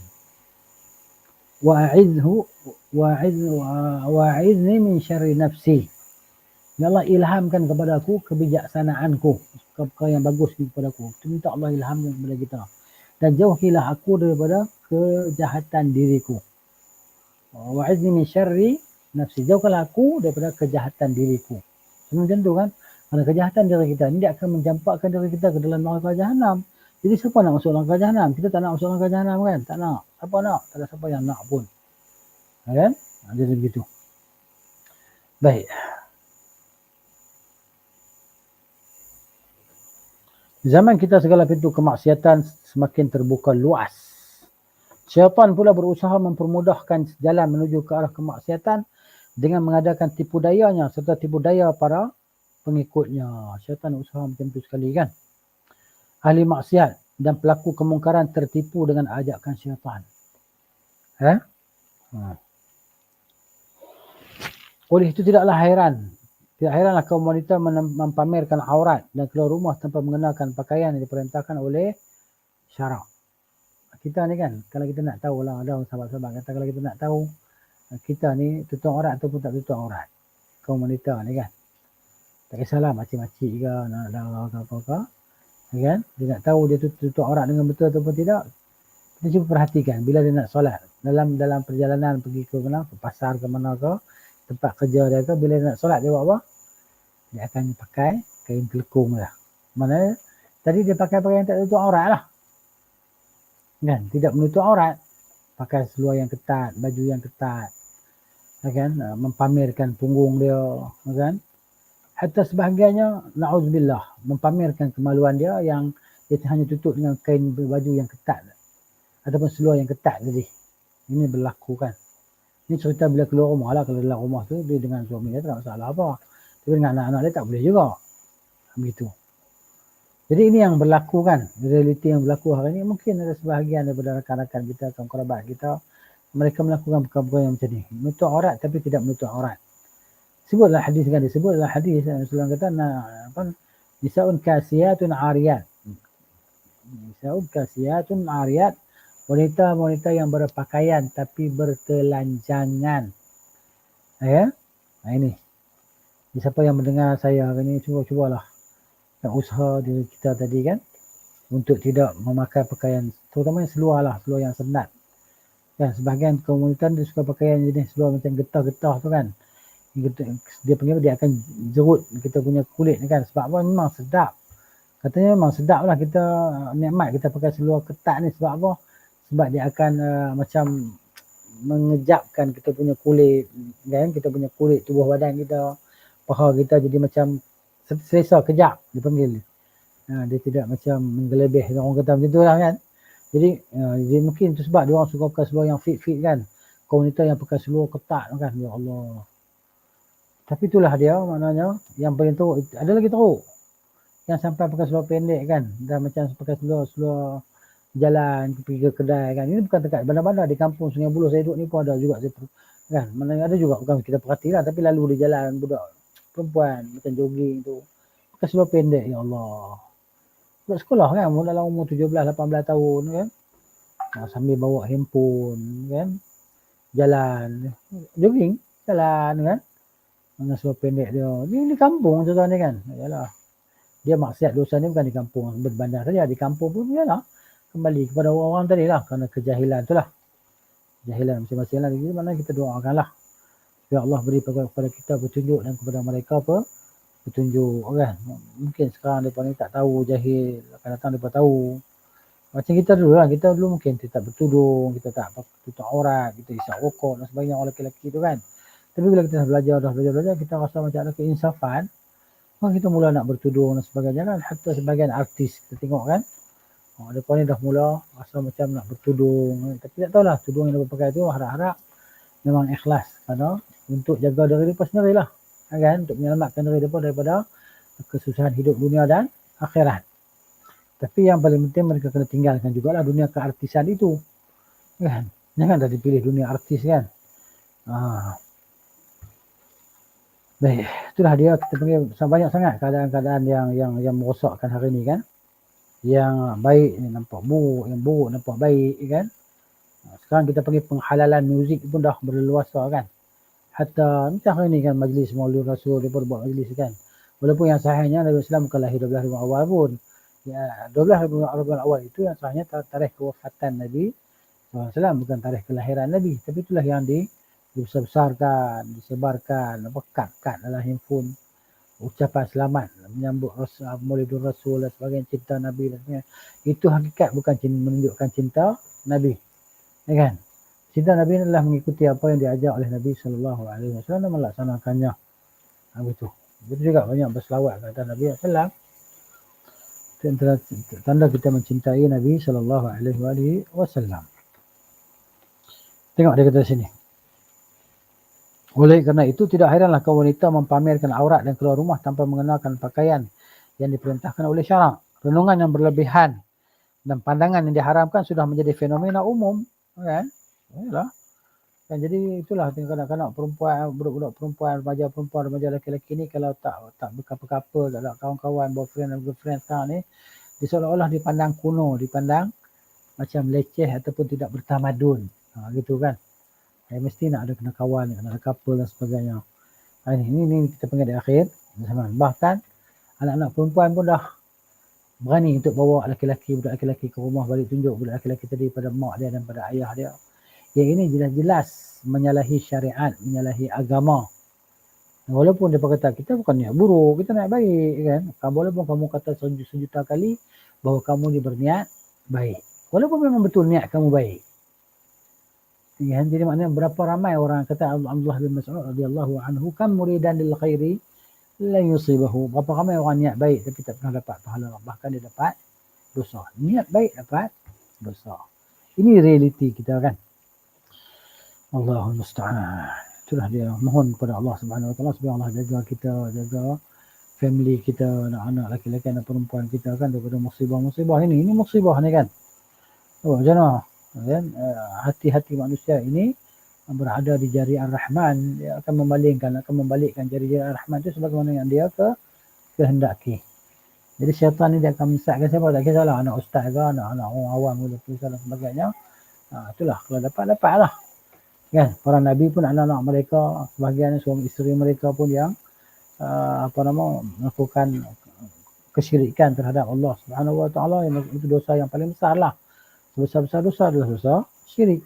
wa'izni min syarri nafsi. Ya Allah, ilhamkan kepada aku kebijaksanaanku, perkara yang bagus kepada aku. Itu minta Allah ilhamkan kepada kita. Dan jauhilah aku daripada kejahatan diriku. Wa'izni min syarri nafsi, jauhkanlah aku daripada kejahatan diriku. Macam tu kan, kerana kejahatan diri kita ni dia akan mencampakkan diri kita ke dalam neraka jahanam. Jadi siapa nak masuk neraka jahanam? Kita tak nak masuk neraka jahanam, kan? Tak nak. Siapa nak? Tak ada siapa yang nak pun. Kan? Jadi begitu. Baik. Zaman kita segala pintu kemaksiatan semakin terbuka luas. Syaitan pula berusaha mempermudahkan jalan menuju ke arah kemaksiatan dengan mengadakan tipu dayanya serta tipu daya para pengikutnya. Syaitan usaha macam tu sekali, kan. Ahli maksiat dan pelaku kemungkaran tertipu dengan ajakan syaitan. Oleh itu tidaklah heranlah kaum wanita mempamerkan aurat dan keluar rumah tanpa mengenakan pakaian yang diperintahkan oleh syarak. Kita ni kan, kalau kita nak tahu lah, ada sahabat-sahabat kata kalau kita nak tahu kita ni tutup aurat ataupun tak tutup aurat, kaum wanita ni kan, tak kisahlah makcik-makcik ke, nak darah ke apa-apa, kan, dia nak tahu dia tutup aurat dengan betul ataupun tidak, kita cuba perhatikan bila dia nak solat, dalam perjalanan pergi ke mana, ke pasar ke mana ke, tempat kerja dia ke, bila dia nak solat dia buat apa? Dia akan pakai kain kelekung lah. Mana tadi dia pakai pakaian tak tutup aurat lah, kan, tidak menutup aurat, pakai seluar yang ketat, baju yang ketat, kan, mempamerkan punggung dia, kan. Hatta sebahagiannya, na'udzubillah, mempamerkan kemaluan dia yang dia hanya tutup dengan kain baju yang ketat ataupun seluar yang ketat tadi. Ini berlaku, kan. Ini cerita bila keluar rumah lah. Kalau dalam rumah tu dia dengan suami dia tak masalah apa, tapi dengan anak-anak dia tak boleh juga, begitu. Jadi ini yang berlaku, kan, realiti yang berlaku hari ini. Mungkin ada sebahagian daripada rakan-rakan kita, kaum kerabat kita, mereka melakukan perkara yang macam ni, menutup aurat tapi tidak menutup aurat. Sebutlah hadis, kan, disebutlah hadis Rasulullah kata nisaun kasiyatun ariyat. Nisaun kasiyatun ariyat, wanita-wanita yang berpakaian tapi bertelanjangan. Ya. Nah ini. Siapa yang mendengar saya hari ini, cubalah dan usaha diri kita tadi, kan, untuk tidak memakai pakaian, terutama seluar lah, seluar yang senat. Kan, sebahagian komunitas dia suka pakaian jenis seluar macam getah-getah tu, kan. Dia panggil dia akan jerut kita punya kulit ni, kan. Sebab apa? Memang sedap. Katanya memang sedap lah kita nikmat kita pakai seluar ketat ni. Sebab apa? Sebab dia akan macam mengejapkan kita punya kulit, kan. Kita punya kulit, tubuh badan kita, paha kita jadi macam selesa kejap, dipanggil. Dia tidak macam menggelebih, orang kata macam tu lah, kan. Jadi mungkin itu sebab dia orang suka pakai seluar yang fit, kan. Komunitas yang pakai seluar ketat, kan. Ya Allah. Tapi itulah dia maknanya yang paling teruk. Ada lagi teruk. Yang sampai pakai seluar pendek kan. Dah macam pakai seluar jalan pergi ke kedai kan. Ini bukan dekat bandar-bandar, di kampung Sungai Buloh saya duduk ni pun ada juga kan. Mana ada juga, bukan kita perhatilah, tapi lalu di jalan budak perempuan macam jogging tu pakai seluar pendek, ya Allah. Budak sekolah kan, dalam umur 17-18 tahun kan. Sambil bawa handphone kan. Jalan jogging, jalan kan. Dengan seluar pendek dia. Ni kampung contoh ni kan. Yalah. Dia maksiat dosa ni bukan di kampung berbandar saja, di kampung pun yalah. Kembali kepada orang-orang tadi lah, kerana kejahilan tu lah. Kejahilan masing-masing lah. Jadi mana kita doakan lah. Ya Allah beri kepada kita petunjuk dan kepada mereka apa? Petunjuk kan. Mungkin sekarang mereka ni tak tahu, jahil. Akan datang mereka tahu. Macam kita dulu lah. Kita dulu mungkin kita tak bertudung, kita tak tutup aurat, kita isap rokok dan sebagainya orang lelaki-lelaki tu kan. Tapi bila kita dah belajar, kita rasa macam ada keinsafan. Kita mula nak bertudung dan sebagainya kan. Hatta sebagian artis kita tengok kan. Mereka ni dah mula rasa macam nak bertudung. Tapi tak tahulah tudung yang mereka pakai tu harap-harap memang ikhlas. Kerana untuk jaga diri mereka sendiri lah. Kan? Untuk menyelamatkan diri mereka daripada kesusahan hidup dunia dan akhirat. Tapi yang paling penting mereka kena tinggalkan jugalah dunia keartisan itu. Kan? Jangan dah dipilih dunia artis kan. Baik, itulah dia, kita panggil banyak sangat keadaan-keadaan yang merosakkan hari ni kan. Yang baik ni nampak buruk, yang buruk nampak baik kan. Sekarang kita panggil penghalalan muzik pun dah berleluasa kan. Hatta macam hari ni kan majlis Maulid Rasul, dia pun buat majlis kan. Walaupun yang sahihnya Nabi Islam bukan lahir 12 Rabiul Awal pun. Ya, 12 Rabiul Awal itu yang sahihnya tarikh kewafatan Nabi SAW, bukan tarikh kelahiran Nabi. Tapi itulah yang dibesar-besarkan, disebarkan, kad dalam handphone, ucapan selamat menyambut Maulidur Rasul dan sebagainya, cinta Nabi dan sebagainya. Itu hakikat, bukan menunjukkan cinta Nabi. Ya kan? Cinta Nabi adalah mengikuti apa yang diajar oleh Nabi SAW dan melaksanakannya. Begitu. Begitu juga banyak berselawat kepada Nabi SAW. Itu tanda kita mencintai Nabi SAW. Tengok dia kata sini. Oleh kerana itu tidak heranlah kaum wanita mempamerkan aurat dan keluar rumah tanpa mengenakan pakaian yang diperintahkan oleh syarak. Renungan yang berlebihan dan pandangan yang diharamkan sudah menjadi fenomena umum, kan? Yalah. Dan jadi itulah kadang-kadang perempuan, budak-budak perempuan, remaja lelaki-lelaki ni kalau tak berkapa-kapa, tak ada kawan-kawan, boyfriend dan girlfriend sekarang ni, seolah-olah dipandang kuno, dipandang macam leceh ataupun tidak bertamadun. Gitu kan. Mesti nak ada kena kawan, nak ada couple dan sebagainya. Ini kita panggil di akhir. Bahkan anak-anak perempuan pun dah berani untuk bawa budak lelaki ke rumah, balik tunjuk budak lelaki tadi pada mak dia dan pada ayah dia. Yang ini jelas-jelas menyalahi syariat, menyalahi agama. Walaupun dia kata kita bukan niat buruk, kita niat baik kan. Walaupun kamu kata sejuta kali bahawa kamu ni berniat baik. Walaupun memang betul niat kamu baik. Ya, jadi maknanya berapa ramai orang kata Abdullah bin Mas'ud radhiyallahu anhu, kam muridan lil khairi la yusibahu. Berapa ramai orang niat baik tapi tak pernah dapat pahala, bahkan dia dapat dosa. Niat baik dapat dosa. Ini realiti kita kan. Allahul musta'an. Itulah dia, mohon kepada Allah Subhanahu wa taala supaya Allah jaga kita, jaga family kita, anak-anak lelaki dan perempuan kita kan daripada musibah-musibah ini. Ini musibah ni kan. Oh, macam mana? Kan, hati-hati manusia ini berada di jari Ar-Rahman. Dia akan membalikkan jari-jari Ar-Rahman itu sebagaimana yang dia kehendaki. Jadi syaitan ni dia akan menyesatkan siapa, tak kisahlah anak ustaz ke, anak orang awam ke, dan sebagainya. Itulah, kalau dapatlah. Kan, para nabi pun anak-anak mereka, sebahagian suami isteri mereka pun yang melakukan kesyirikan terhadap Allah Subhanahu wa taala, yang itu dosa yang paling besar lah. Besar-besar dosa adalah dosa syirik.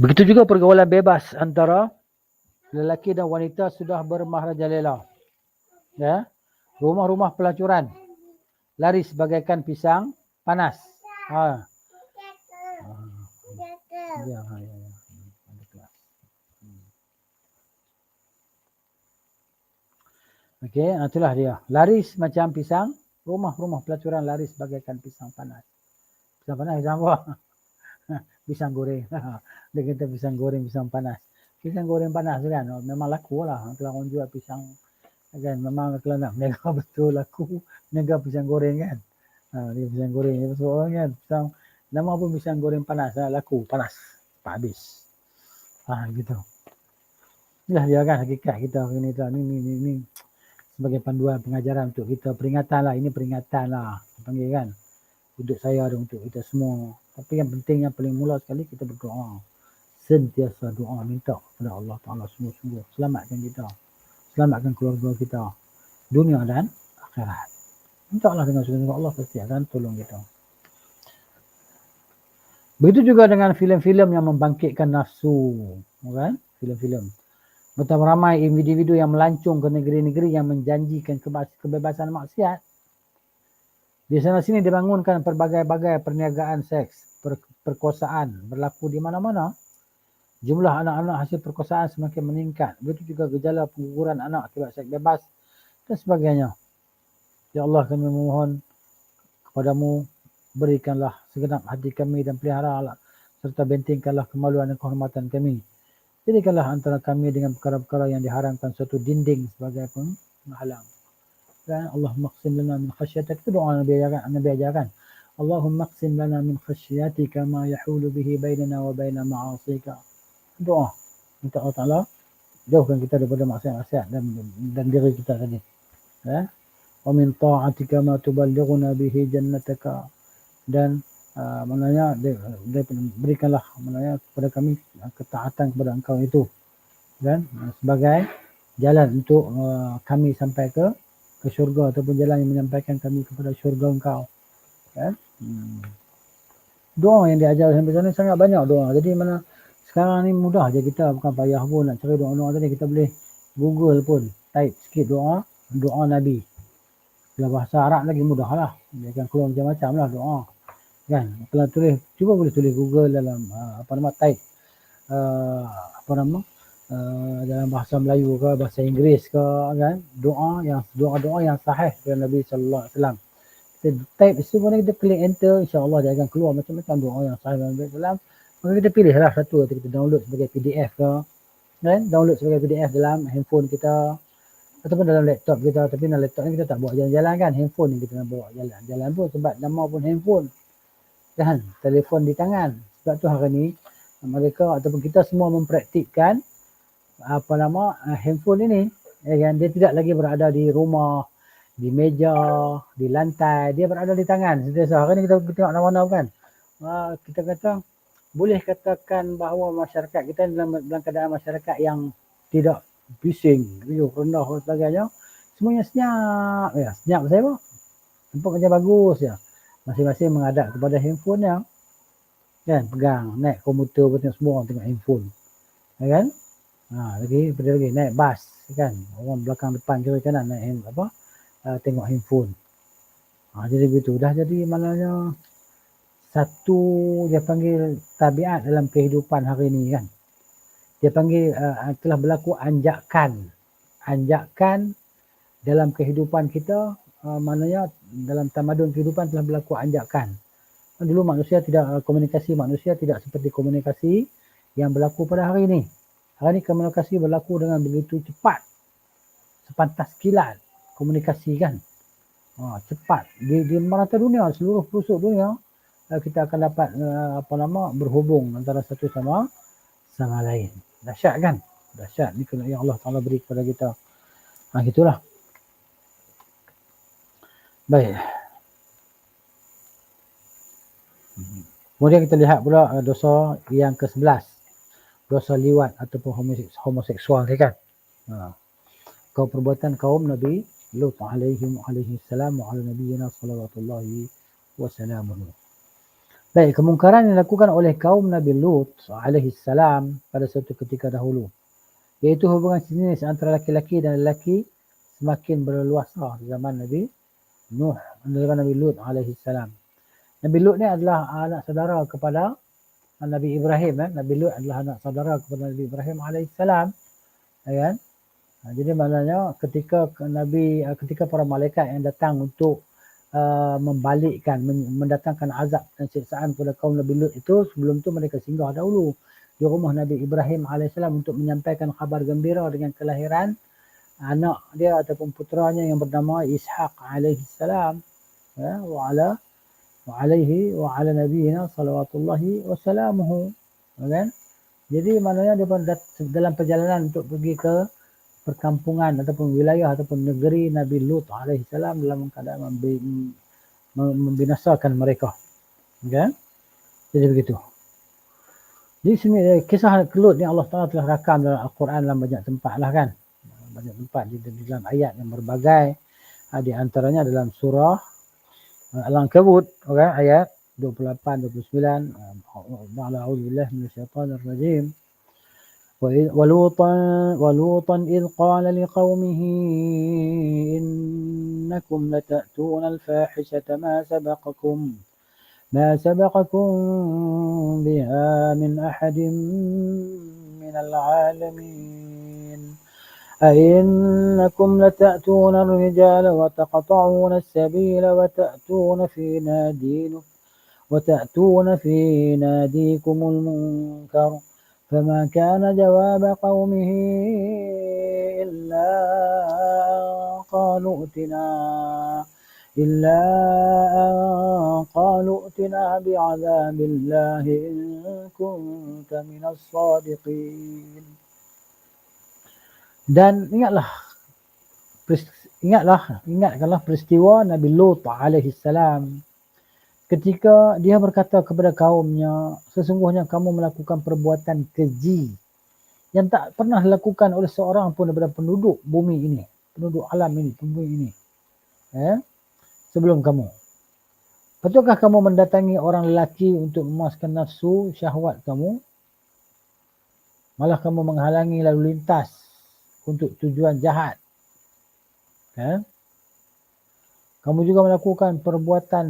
Begitu juga pergaulan bebas antara lelaki dan wanita sudah bermahrajalela. Ya. Rumah-rumah pelacuran laris bagaikan pisang panas. Ya. Okey, itulah dia. Laris macam pisang, rumah-rumah pelacuran laris bagaikan pisang panas. Pisang panas, pisang apa? Pisang goreng. Dia kata pisang goreng, pisang panas. Pisang goreng panas kan, memang laku lah. Kalau orang jual pisang kan, memang kalau nak mega betul laku, mega pisang goreng kan. Dia pisang goreng, dia pasal orang kan, pisang, nama pun pisang goreng panas, laku, panas, tak habis. Gitu. Inilah dia kan hakikat kita hari ni sebagai panduan pengajaran untuk kita, peringatan lah, ini peringatan lah, panggil kan, untuk saya dan untuk kita semua. Tapi yang penting, yang paling mula sekali kita berdoa, sentiasa doa, minta kepada Allah Ta'ala sungguh-sungguh selamatkan kita, selamatkan keluarga kita, dunia dan akhirat. Minta Allah dengan sungguh-sungguh, Allah pasti akan tolong kita. Begitu juga dengan filem-filem yang membangkitkan nafsu, kan? Filem-filem. Betapa ramai individu yang melancung ke negeri-negeri yang menjanjikan kebebasan maksiat. Di sana sini dibangunkan berbagai-bagai perniagaan seks, perkosaan berlaku di mana-mana. Jumlah anak-anak hasil perkosaan semakin meningkat. Begitu juga gejala pengguguran anak akibat seks bebas dan sebagainya. Ya Allah, kami memohon kepadamu, berikanlah segenap hati kami dan peliharalah serta bentengkanlah kemaluan dan kehormatan kami. Jadikanlah antara kami dengan perkara-perkara yang diharamkan suatu dinding sebagai penghalang. Dan Allahumma qsim lana min khasyatik, itu doa Nabi ajarkan. Allahumma qsim lana min khasyatika ma yahulu bihi bainana wa baina ma'asika. Doa minta Allah Ta'ala jauhkan kita daripada maksiat-maksiat dan diri kita tadi. Ya. Wa min ta'atika ma tuballighuna bihi jannataka, dan maknanya berikanlah maknanya kepada kami ketaatan kepada engkau itu, dan sebagai jalan untuk kami sampai ke syurga, ataupun jalan yang menyampaikan kami kepada syurga engkau, kan? Doa yang diajar sampai sana sangat banyak doa. Jadi mana sekarang ni mudah je, kita bukan payah pun nak cari doa-doa tadi, kita boleh Google pun, type sikit doa Nabi. Kalau bahasa Arab lagi mudah lah, dia akan keluar macam-macam lah doa, kan? Kalau tulis, cuba boleh tulis Google dalam type dalam bahasa Melayu ke bahasa Inggeris ke, kan, doa yang sahih dari Nabi sallallahu alaihi wasallam. Kita type semua ni, kita klik enter, insya-Allah dia akan keluar macam-macam doa yang sahih dari Nabi sallallahu alaihi wasallam. Maka kita pilihlah satu atau kita download sebagai PDF ke, kan? Download sebagai PDF dalam handphone kita ataupun dalam laptop kita. Tapi dalam laptop ni kita tak bawa jalan-jalan kan, handphone ni kita nak bawa jalan-jalan pun, sebab nama pun handphone, kan, telefon di tangan. Sebab tu hari ni mereka ataupun kita semua mempraktikkan handphone ini, kan? Dia tidak lagi berada di rumah, di meja, di lantai, dia berada di tangan. Sentiasa hari ni kita tengok mana-mana kan, kita kata boleh katakan bahawa masyarakat kita dalam keadaan masyarakat yang tidak bising, riuh, rendah dan sebagainya, semuanya senyap. Ya, senyap saya apa? Nampak macam bagus ya. Masing-masing menghadap kepada handphone yang, kan, pegang, naik komuter pun tengok semua orang tengok handphone, kan? Lagi naik bas, kan, orang belakang depan kiri kanan naik tengok handphone. Jadi begitu dah, jadi maknanya satu dia panggil tabiat dalam kehidupan hari ini, kan. Dia panggil telah berlaku anjakan dalam kehidupan kita, maknanya dalam tamadun kehidupan telah berlaku anjakan. Dulu manusia tidak, komunikasi manusia tidak seperti komunikasi yang berlaku pada hari ini. Hari ini komunikasi berlaku dengan begitu cepat, sepantas kilat komunikasi, kan. Cepat di merata dunia, seluruh pelosok dunia, kita akan dapat berhubung antara satu sama lain. Dahsyat kan? Dahsyat ni yang Allah Ta'ala beri kepada kita. Gitulah. Baik. Kemudian kita lihat pula dosa yang ke-11. Dosa liwat ataupun homoseksual, kan? Perbuatan kaum Nabi Lut alaihi salam wa ala nabiyyina sallallahu wasallamuhu. Baik, kemungkaran yang dilakukan oleh kaum Nabi Lut alaihi salam pada suatu ketika dahulu, iaitu hubungan sejenis antara laki-laki dan lelaki, semakin berleluasa di zaman Nabi Lut alaihi salam. Nabi Lut ni adalah anak saudara kepada Nabi Ibrahim. Nabi Lut adalah anak saudara kepada Nabi Ibrahim alaihi salam, kan? Jadi maknanya ketika para malaikat yang datang untuk membalikkan, mendatangkan azab dan siksaan kepada kaum Nabi Lut itu, sebelum tu mereka singgah dahulu di rumah Nabi Ibrahim AS untuk menyampaikan khabar gembira dengan kelahiran anak dia ataupun puteranya yang bernama Ishaq AS, ya, wa ala nabiyina salawatullahi wassalamuhu, kan? Jadi maknanya dia dalam perjalanan untuk pergi ke perkampungan ataupun wilayah ataupun negeri Nabi Lut AS dalam keadaan membinasakan mereka, kan? Jadi begitu. Di sini kisah Lut ni Allah Taala telah rakam dalam Al-Quran dalam banyak tempat lah, kan? Banyak tempat di dalam ayat yang berbagai. Di antaranya dalam surah Al-Ankabut, okay, ayat 28 29. A'udzubillahi minasyaitonir rajim. ولوطا إذ قال لقومه إنكم لتأتون الفاحشة ما سبقكم بها من أحد من العالمين أئنكم لتأتون الرجال وتقطعون السبيل وتأتون في ناديكم المنكر فما كان جواب قومه إلا أن قالوا ائتنا بعذاب الله إن كنت من الصادقين. Dan ingatkanlah peristiwa Nabi Lut alaihissalam ketika dia berkata kepada kaumnya, sesungguhnya kamu melakukan perbuatan keji yang tak pernah dilakukan oleh seorang pun daripada penduduk bumi ini, penduduk alam ini, bumi ini, sebelum kamu. Betulkah kamu mendatangi orang lelaki untuk memuaskan nafsu syahwat kamu? Malah kamu menghalangi lalu lintas untuk tujuan jahat. Kamu juga melakukan perbuatan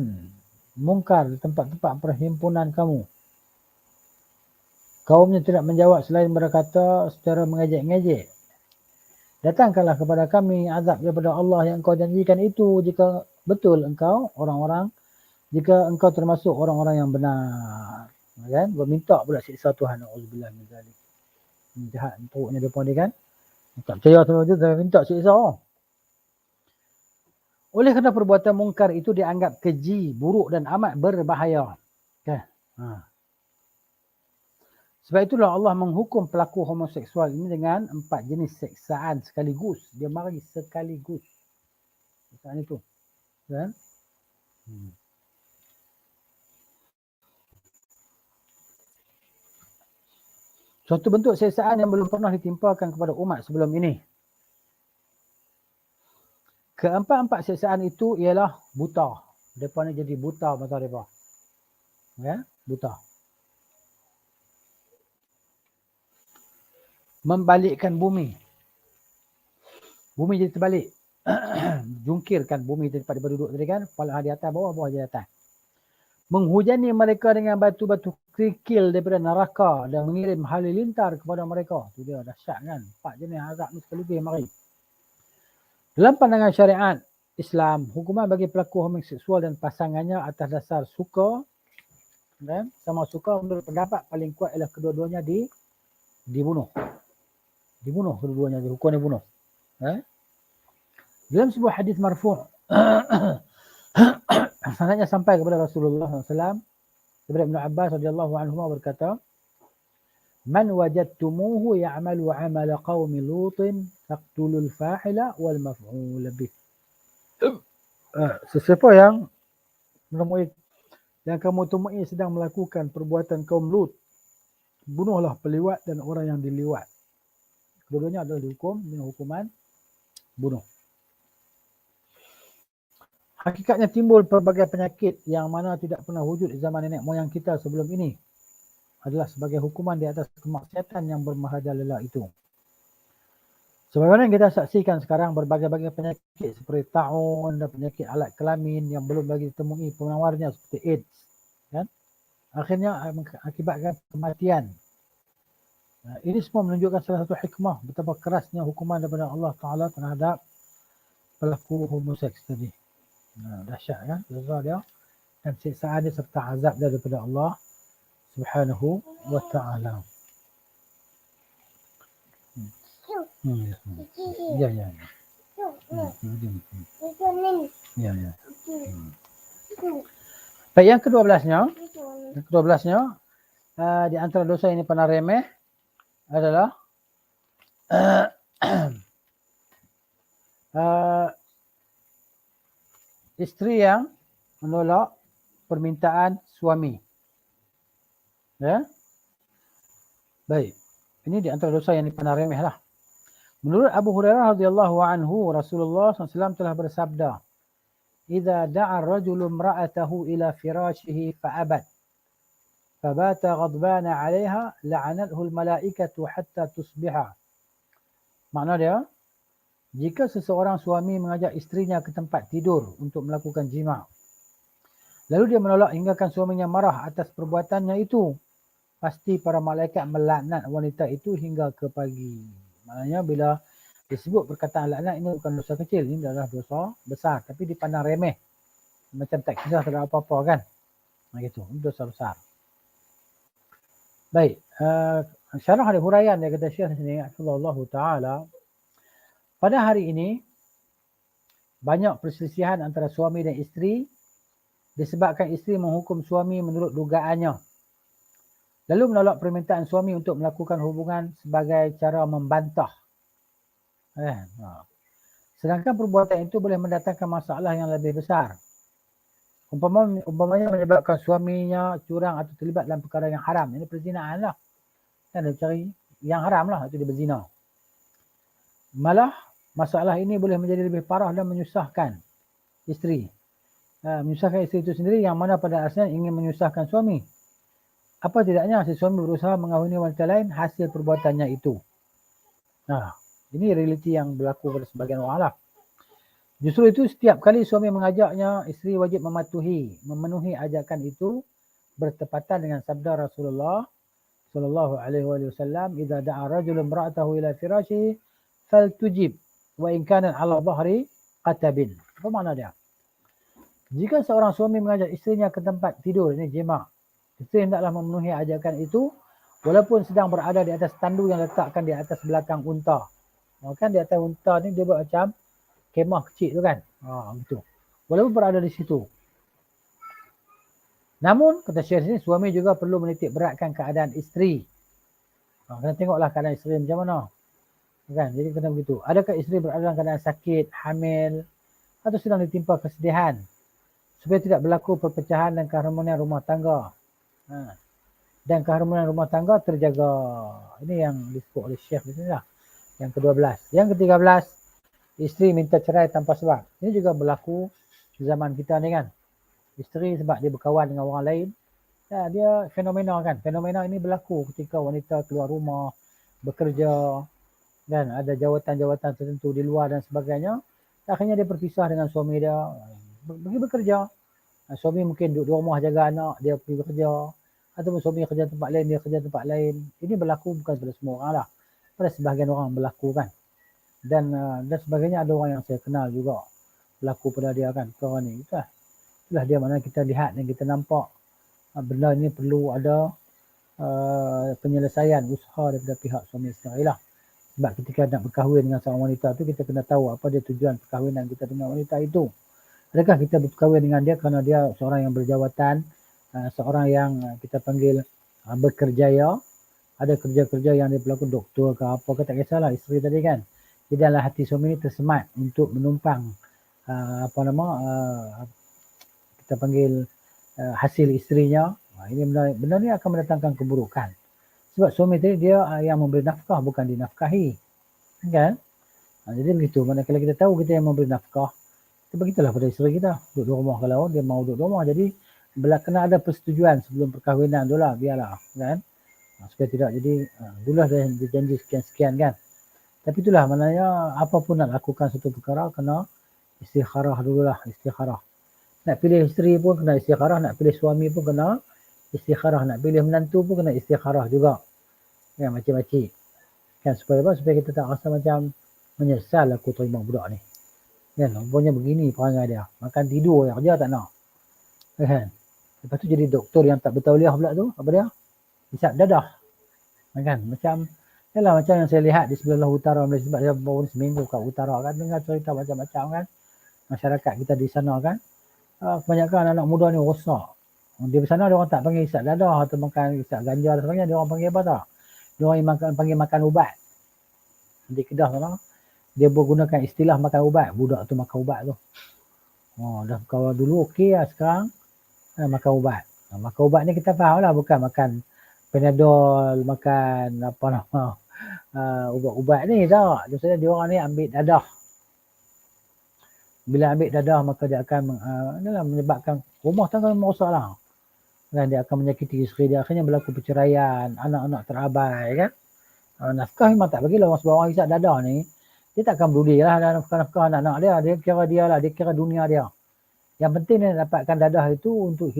mungkar di tempat-tempat perhimpunan kamu. Kaumnya tidak menjawab selain berkata secara mengejek-ngejek, datangkanlah kepada kami azab daripada Allah yang engkau janjikan itu jika betul engkau jika engkau termasuk orang-orang yang benar. Kan? Berminta pula siksa Tuhan. Auzubillah min zalik. Jahat teruknya depan dia, kan? Tak percaya sama dia, tapi minta siksa. Oleh kerana perbuatan mungkar itu dianggap keji, buruk dan amat berbahaya. Okay. Sebab itulah Allah menghukum pelaku homoseksual ini dengan 4 jenis seksaan sekaligus. Dia mari sekaligus. Seksaan itu. Kan? Suatu bentuk seksaan yang belum pernah ditimpakan kepada umat sebelum ini. Keempat-empat seksaan itu ialah buta. Mereka ni jadi buta mata mereka. Ya, buta. Membalikkan bumi. Bumi jadi terbalik. Jungkirkan bumi daripada duduk tadi, kan. Kepala di atas, bawah di atas. Menghujani mereka dengan batu-batu kerikil daripada neraka dan mengirim halilintar kepada mereka. Itu dia dahsyat, kan. 4 jenis azab ni sekaligus mari. Dalam pandangan syariat Islam, hukuman bagi pelaku homoseksual dan pasangannya atas dasar suka, dan sama suka, menurut pendapat paling kuat ialah kedua-duanya dibunuh. Dibunuh kedua-duanya, hukuman dibunuh. Dalam sebuah hadis marfu' sanadnya sampai kepada Rasulullah SAW, kepada Ibn Abbas radhiyallahu anhu berkata, "Man wajadtumuhu ya'malu 'amala qaumi Lutin faqtulul fa'ila wal maf'ul bih." Sesiapa yang kamu temui sedang melakukan perbuatan kaum Lut, bunuhlah peliwat dan orang yang diliwat. Kedua-duanya adalah dihukum dengan hukuman bunuh. Hakikatnya timbul pelbagai penyakit yang mana tidak pernah wujud di zaman nenek moyang kita sebelum ini adalah sebagai hukuman di atas kemaksiatan yang bermerajalela itu. Sebagaimana yang kita saksikan sekarang, berbagai-bagai penyakit seperti taun dan penyakit alat kelamin yang belum lagi ditemui penawarnya seperti AIDS, kan? Akhirnya mengakibatkan kematian. Ini semua menunjukkan salah satu hikmah betapa kerasnya hukuman daripada Allah Ta'ala terhadap pelaku homoseks tadi. Dahsyat kan dosa dia dan siksaan dia serta azab dia daripada Allah Subhanahu wa taala. Ya ya. Ya ya. Baik, yang ke-12-nya di antara dosa ini pernah remeh adalah isteri yang menolak permintaan suami. Ya. Baik. Ini di antara dosa yang dipandang remeh lah. Menurut Abu Hurairah radhiyallahu anhu, Rasulullah SAW telah bersabda, "Idza da'a ar-rajulu imra'atahu ila firashihi fa'abat, fabata ghadbana 'alayha, la'anathu al-mala'ikatu hatta tusbiha." Makna dia, jika seseorang suami mengajak isterinya ke tempat tidur untuk melakukan jima', lalu dia menolak hinggakan suaminya marah atas perbuatannya itu, pasti para malaikat melaknat wanita itu hingga ke pagi. Maknanya bila disebut perkataan laknat ini bukan dosa kecil, ini adalah dosa besar tapi dipandang remeh. Macam tak kisah tak ada apa-apa kan. Gitu, ini dosa besar. Baik, syarah ada huraian dia kata Syekh sini, Allah Ta'ala. Pada hari ini, banyak perselisihan antara suami dan isteri disebabkan isteri menghukum suami menurut dugaannya. Lalu menolak permintaan suami untuk melakukan hubungan sebagai cara membantah. Sedangkan perbuatan itu boleh mendatangkan masalah yang lebih besar. Umpamanya menyebabkan suaminya curang atau terlibat dalam perkara yang haram. Ini perzinaan lah. Dan dia cari yang haram lah, itu dia berzina. Malah masalah ini boleh menjadi lebih parah dan menyusahkan isteri. Menyusahkan isteri itu sendiri yang mana pada asalnya ingin menyusahkan suami. Apa tidaknya si suami berusaha mengahuni wanita lain hasil perbuatannya itu. Ini realiti yang berlaku pada sebagian orang lah. Justru itu setiap kali suami mengajaknya, isteri wajib memenuhi ajakan itu bertepatan dengan sabda Rasulullah sallallahu alaihi wasallam, "Idza da'a rajulun imra'atahu ila firashihi faltujib wa in kana 'ala dhahri qatabin." Apa makna dia? Jika seorang suami mengajak isterinya ke tempat tidur, ini jima', isteri hendaklah memenuhi ajakan itu walaupun sedang berada di atas tandu yang letakkan di atas belakang unta. Kan di atas unta ni dia buat macam kemah kecil tu kan. Gitu. Walaupun berada di situ. Namun kata Syekh sini, suami juga perlu menitik beratkan keadaan isteri. Kena tengoklah keadaan isteri macam mana. Kan? Jadi kena begitu. Adakah isteri berada dalam keadaan sakit, hamil atau sedang ditimpa kesedihan, supaya tidak berlaku perpecahan dan keharmonian rumah tangga. Dan keharmonian rumah tangga terjaga. Ini yang disebut oleh Syekh di sini lah. Yang ke-12. Yang ke-13, isteri minta cerai tanpa sebab. Ini juga berlaku zaman kita ni kan. Isteri sebab dia berkawan dengan orang lain, dia fenomena kan. Fenomena ini berlaku ketika wanita keluar rumah, bekerja, dan ada jawatan-jawatan tertentu di luar dan sebagainya. Akhirnya dia berpisah dengan suami dia, pergi bekerja. Suami mungkin duduk di rumah jaga anak, dia pergi bekerja. Ataupun suami kerja tempat lain, dia kerja tempat lain. Ini berlaku bukan pada semua orang lah. Pada sebahagian orang berlaku kan. Dan sebagainya ada orang yang saya kenal juga berlaku pada dia kan. Perkara ni. Itulah dia mana kita lihat dan kita nampak benda ini perlu ada penyelesaian usaha daripada pihak suami isteri lah. Sebab ketika nak berkahwin dengan seorang wanita tu, kita kena tahu apa dia tujuan perkahwinan kita dengan wanita itu. Adakah kita berkahwin dengan dia kerana dia seorang yang berjawatan, seorang yang kita panggil berkerjaya, ada kerja-kerja yang dia berlaku doktor ke apa ke, tak kisahlah isteri tadi kan. Di dalam hati suami ni tersemat untuk menumpang kita panggil hasil isterinya. Ini benda ni akan mendatangkan keburukan. Sebab suami tadi dia yang memberi nafkah, bukan dinafkahi. Kan? Jadi begitu. Manakala kita tahu kita yang memberi nafkah, kita beritahulah pada isteri kita. Duduk di rumah kalau dia mau duduk di rumah. Jadi kena ada persetujuan sebelum perkahwinan tu lah. Biarlah. Kan? Supaya tidak jadi dulu dah janji sekian-sekian kan. Tapi itulah maknanya apapun nak lakukan satu perkara kena istikharah dululah. Istikharah. Nak pilih isteri pun kena istikharah. Nak pilih suami pun kena istikharah. Nak pilih menantu pun kena istikharah juga. Ya, macam-macam. Kan supaya apa? Supaya kita tak rasa macam menyesal aku terima budak ni. Kan, rupanya begini perangai dia. Makan tidur yang kerja tak nak. Kan. Lepas tu jadi doktor yang tak bertauliah pula tu, apa dia? Hisap dadah. Kan, macam yalah macam yang saya lihat di sebelah utara Malaysia, sebab dia baru seminggu kat utara kan, dengar cerita macam-macam kan. Masyarakat kita di sana kan, kebanyakan anak muda ni rosak. Di sana dia orang tak panggil hisap dadah atau makan hisap ganja dan sebagainya, dia orang panggil apa tak? Dia orang panggil makan ubat. Di Kedah sana dia menggunakan istilah makan ubat. Budak tu makan ubat tu. Dah kalau dulu okey lah, sekarang makan ubat. Makan ubat ni kita faham lah, bukan makan Panadol, makan apa nama ubat-ubat ni tak. Maksudnya dia orang ni ambil dadah. Bila ambil dadah maka dia akan menyebabkan rumah tangga merosak lah. Dan dia akan menyakiti isteri dia. Akhirnya berlaku perceraian, anak-anak terabai kan. Nafkah memang tak bagi lah. Sebab orang hisap dadah ni, dia takkan peduli lah dan nafkah anak-anak dia. Dia kira dia lah, dia kira dunia dia. Yang penting dia dapatkan dadah itu untuk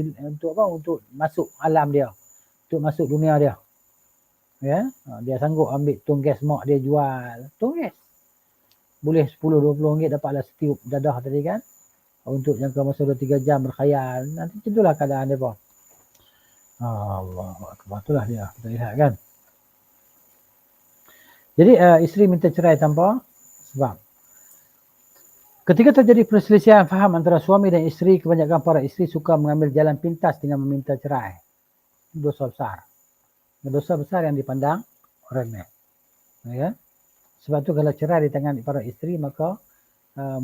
apa? Untuk masuk alam dia. Untuk masuk dunia dia. Ya, dia sanggup ambil tong gas mak dia jual. Tong gas. Boleh 10-20 ringgit dapatlah setiup dadah tadi kan. Untuk jangka masa 2-3 jam berkhayal. Nanti itulah keadaan dia pun. Allah Akbar, itulah dia. Kita lihat kan. Jadi isteri minta cerai tanpa sebab. Ketika terjadi perselisihan faham antara suami dan isteri, kebanyakan para isteri suka mengambil jalan pintas dengan meminta cerai. Dosa besar. Dosa besar yang dipandang remeh. Ya. Sebab tu kalau cerai di tangan para isteri, maka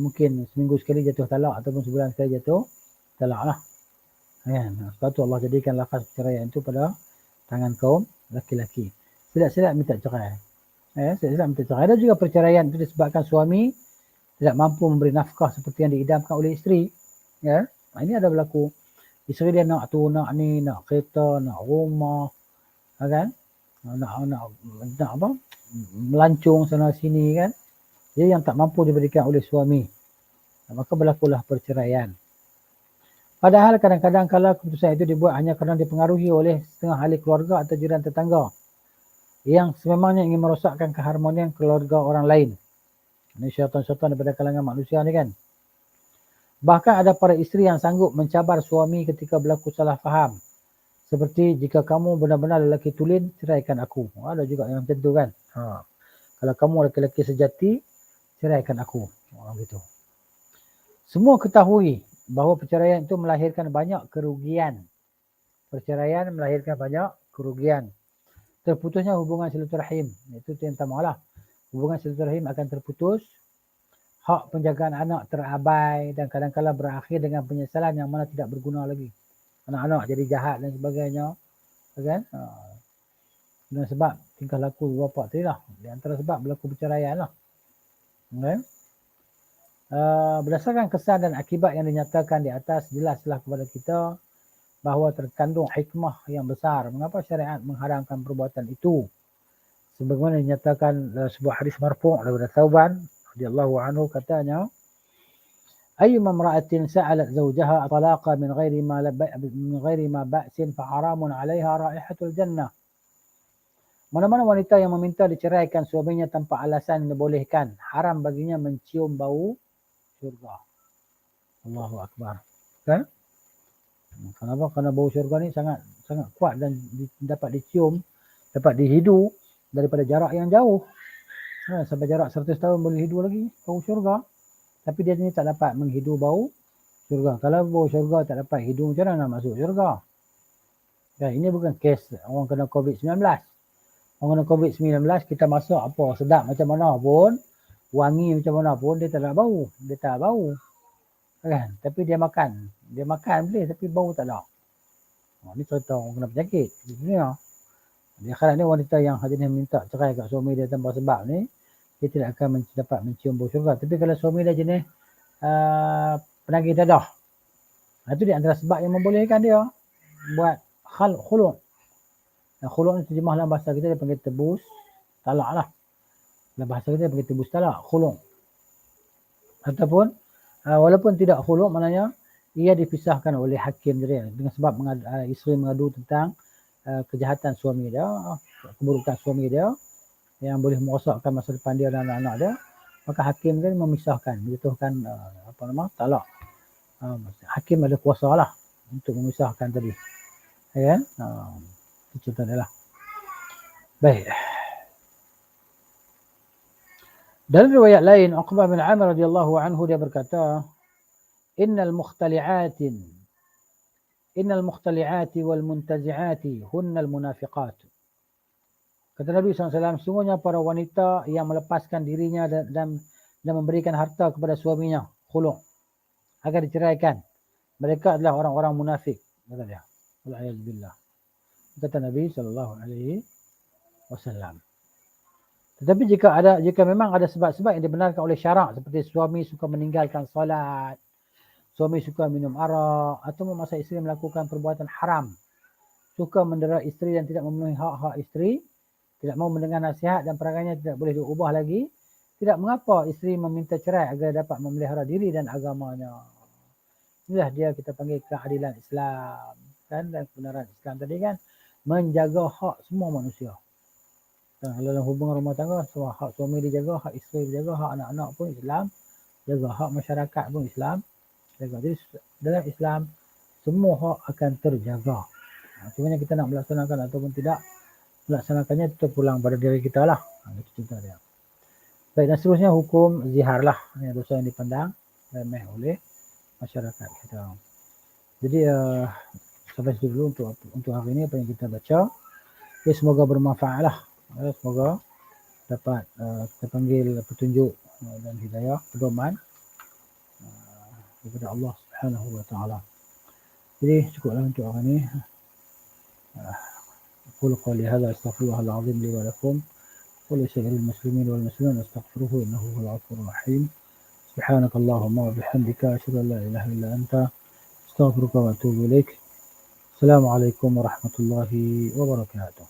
mungkin seminggu sekali jatuh talak ataupun sebulan sekali jatuh talak lah. Ya. Sebab tu Allah jadikan lafaz perceraian itu pada tangan kaum laki-laki. Silap-silap minta cerai. Silap-silap minta cerai. Ada juga perceraian itu disebabkan suami tidak mampu memberi nafkah seperti yang diidamkan oleh isteri. Ya. Ini ada berlaku. Isteri dia nak tu, nak ni, nak kereta, nak rumah. Kan? Nak apa? Melancong sana sini kan. Dia yang tak mampu diberikan oleh suami. Maka berlakulah perceraian. Padahal kadang-kadang kalau keputusan itu dibuat hanya kerana dipengaruhi oleh setengah ahli keluarga atau jiran tetangga yang sememangnya ingin merosakkan keharmonian keluarga orang lain. Ini syaitan-syaitan daripada kalangan manusia ni kan. Bahkan ada para isteri yang sanggup mencabar suami ketika berlaku salah faham. Seperti jika kamu benar-benar lelaki tulen, ceraikan aku. Ada juga yang macam tu kan. Kalau kamu lelaki sejati, ceraikan aku. Gitu. Semua ketahui bahawa perceraian itu melahirkan banyak kerugian. Perceraian melahirkan banyak kerugian. Terputusnya hubungan silaturahim. Itu yang pertama lah. Hubungan silaturahim akan terputus. Hak penjagaan anak terabai dan kadang-kadang berakhir dengan penyesalan yang mana tidak berguna lagi. Anak-anak jadi jahat dan sebagainya. Kan? Dan sebab tingkah laku bapa tadi lah. Di antara sebab berlaku perceraian lah. Okay? Berdasarkan kesan dan akibat yang dinyatakan di atas, jelaslah kepada kita bahawa terkandung hikmah yang besar. Mengapa syariat mengharamkan perbuatan itu? Sebagaimana dinyatakan sebuah hadis marfu' daripada Thauban radhiyallahu anhu, katanya, ayyuma imra'atin sa'alat zawjaha talaqa min ghairi ma ba'sin fa haramun 'alayha raihatul jannah. Mana-mana wanita yang meminta diceraikan suaminya tanpa alasan yang dibolehkan, haram baginya mencium bau syurga. Allahu Akbar. Kan? Kenapa? Kerana bau syurga ni sangat kuat dan dapat dicium, dapat dihidu daripada jarak yang jauh. Sampai jarak 100 tahun boleh hidu lagi bau syurga. Tapi dia ni tak dapat menghidu bau syurga. Kalau bau syurga tak dapat hidu, macam mana nak masuk syurga? Dan ini bukan kes orang kena COVID-19. Orang kena COVID-19, kita masak apa sedap macam mana pun, wangi macam mana pun, dia tak ada bau. Dia tak bau. Kan? Tapi dia makan boleh tapi bau tak ada. Ni cerita orang kena penyakit. Di akhirat ni wanita yang jenis minta cerai kat suami dia tanpa sebab ni, dia tidak akan dapat mencium bau syurga. Tapi kalau suami dia jenis penagih dadah, itu di antara sebab yang membolehkan dia buat khulun. Khulun ni terjemah dalam bahasa kita dia panggil tebus talak lah. Dalam bahasa kita dia panggil tebus talak, khulun. Ataupun walaupun tidak khulun, maknanya ia dipisahkan oleh hakim dia dengan sebab isteri mengadu tentang kejahatan suami dia, keburukan suami dia yang boleh merosakkan masa depan dia dan anak-anak dia. maka hakim kan memisahkan, menjatuhkan talak. Hakim ada kuasa lah untuk memisahkan tadi. Ya, itu contoh dia lah. Baik. Dalam riwayat lain, Uqbah bin Amir radhiyallahu anhu dia berkata, Innal mukhtali'ati wal muntazi'ati hunnal munafiqat. Kata Nabi SAW, sungguhnya para wanita yang melepaskan dirinya dan memberikan harta kepada suaminya, khulu', agar diceraikan. Mereka adalah orang-orang munafik. Kata dia. Wal'ayyadzubillah. Kata Nabi SAW. Tetapi jika memang ada sebab-sebab yang dibenarkan oleh syarak, seperti suami suka meninggalkan salat, suami suka minum arak, atau memaksa isteri melakukan perbuatan haram, suka mendera isteri dan tidak memenuhi hak-hak isteri, tidak mau mendengar nasihat dan perangainya tidak boleh diubah lagi, tidak mengapa isteri meminta cerai agar dapat memelihara diri dan agamanya. Inilah dia kita panggil keadilan Islam, kan, dan kebenaran Islam tadi kan, menjaga hak semua manusia. Dalam hubungan rumah tangga, semua hak suami dijaga, hak isteri dijaga, hak anak-anak pun Islam jaga, hak masyarakat pun Islam jaga. Jadi dalam Islam semua hak akan terjaga. Cuma kita nak melaksanakan ataupun tidak melaksanakannya itu pulang pada diri kita lah. Itu cerita dia. Baik, dan seterusnya hukum zihar lah. Ini dosa yang dipandang remeh oleh masyarakat kita. Jadi sampai situ dulu untuk hari ini apa yang kita baca. Ya, semoga bermanfaat lah. Semoga dapat kita panggil petunjuk dan hidayah, pedoman daripada Allah Subhanahu wa taala. Jadi cukuplah untuk hari ini. أقول قولي هذا أستغفر الله العظيم لي ولكم ولسائر المسلمين والمسلمين أستغفروه إنه هو الغفور الرحيم. سبحانك اللهم وبحمدك أشهد أن لا إله إلا أنت أستغفرك وأتوب إليك. السلام عليكم ورحمة الله وبركاته.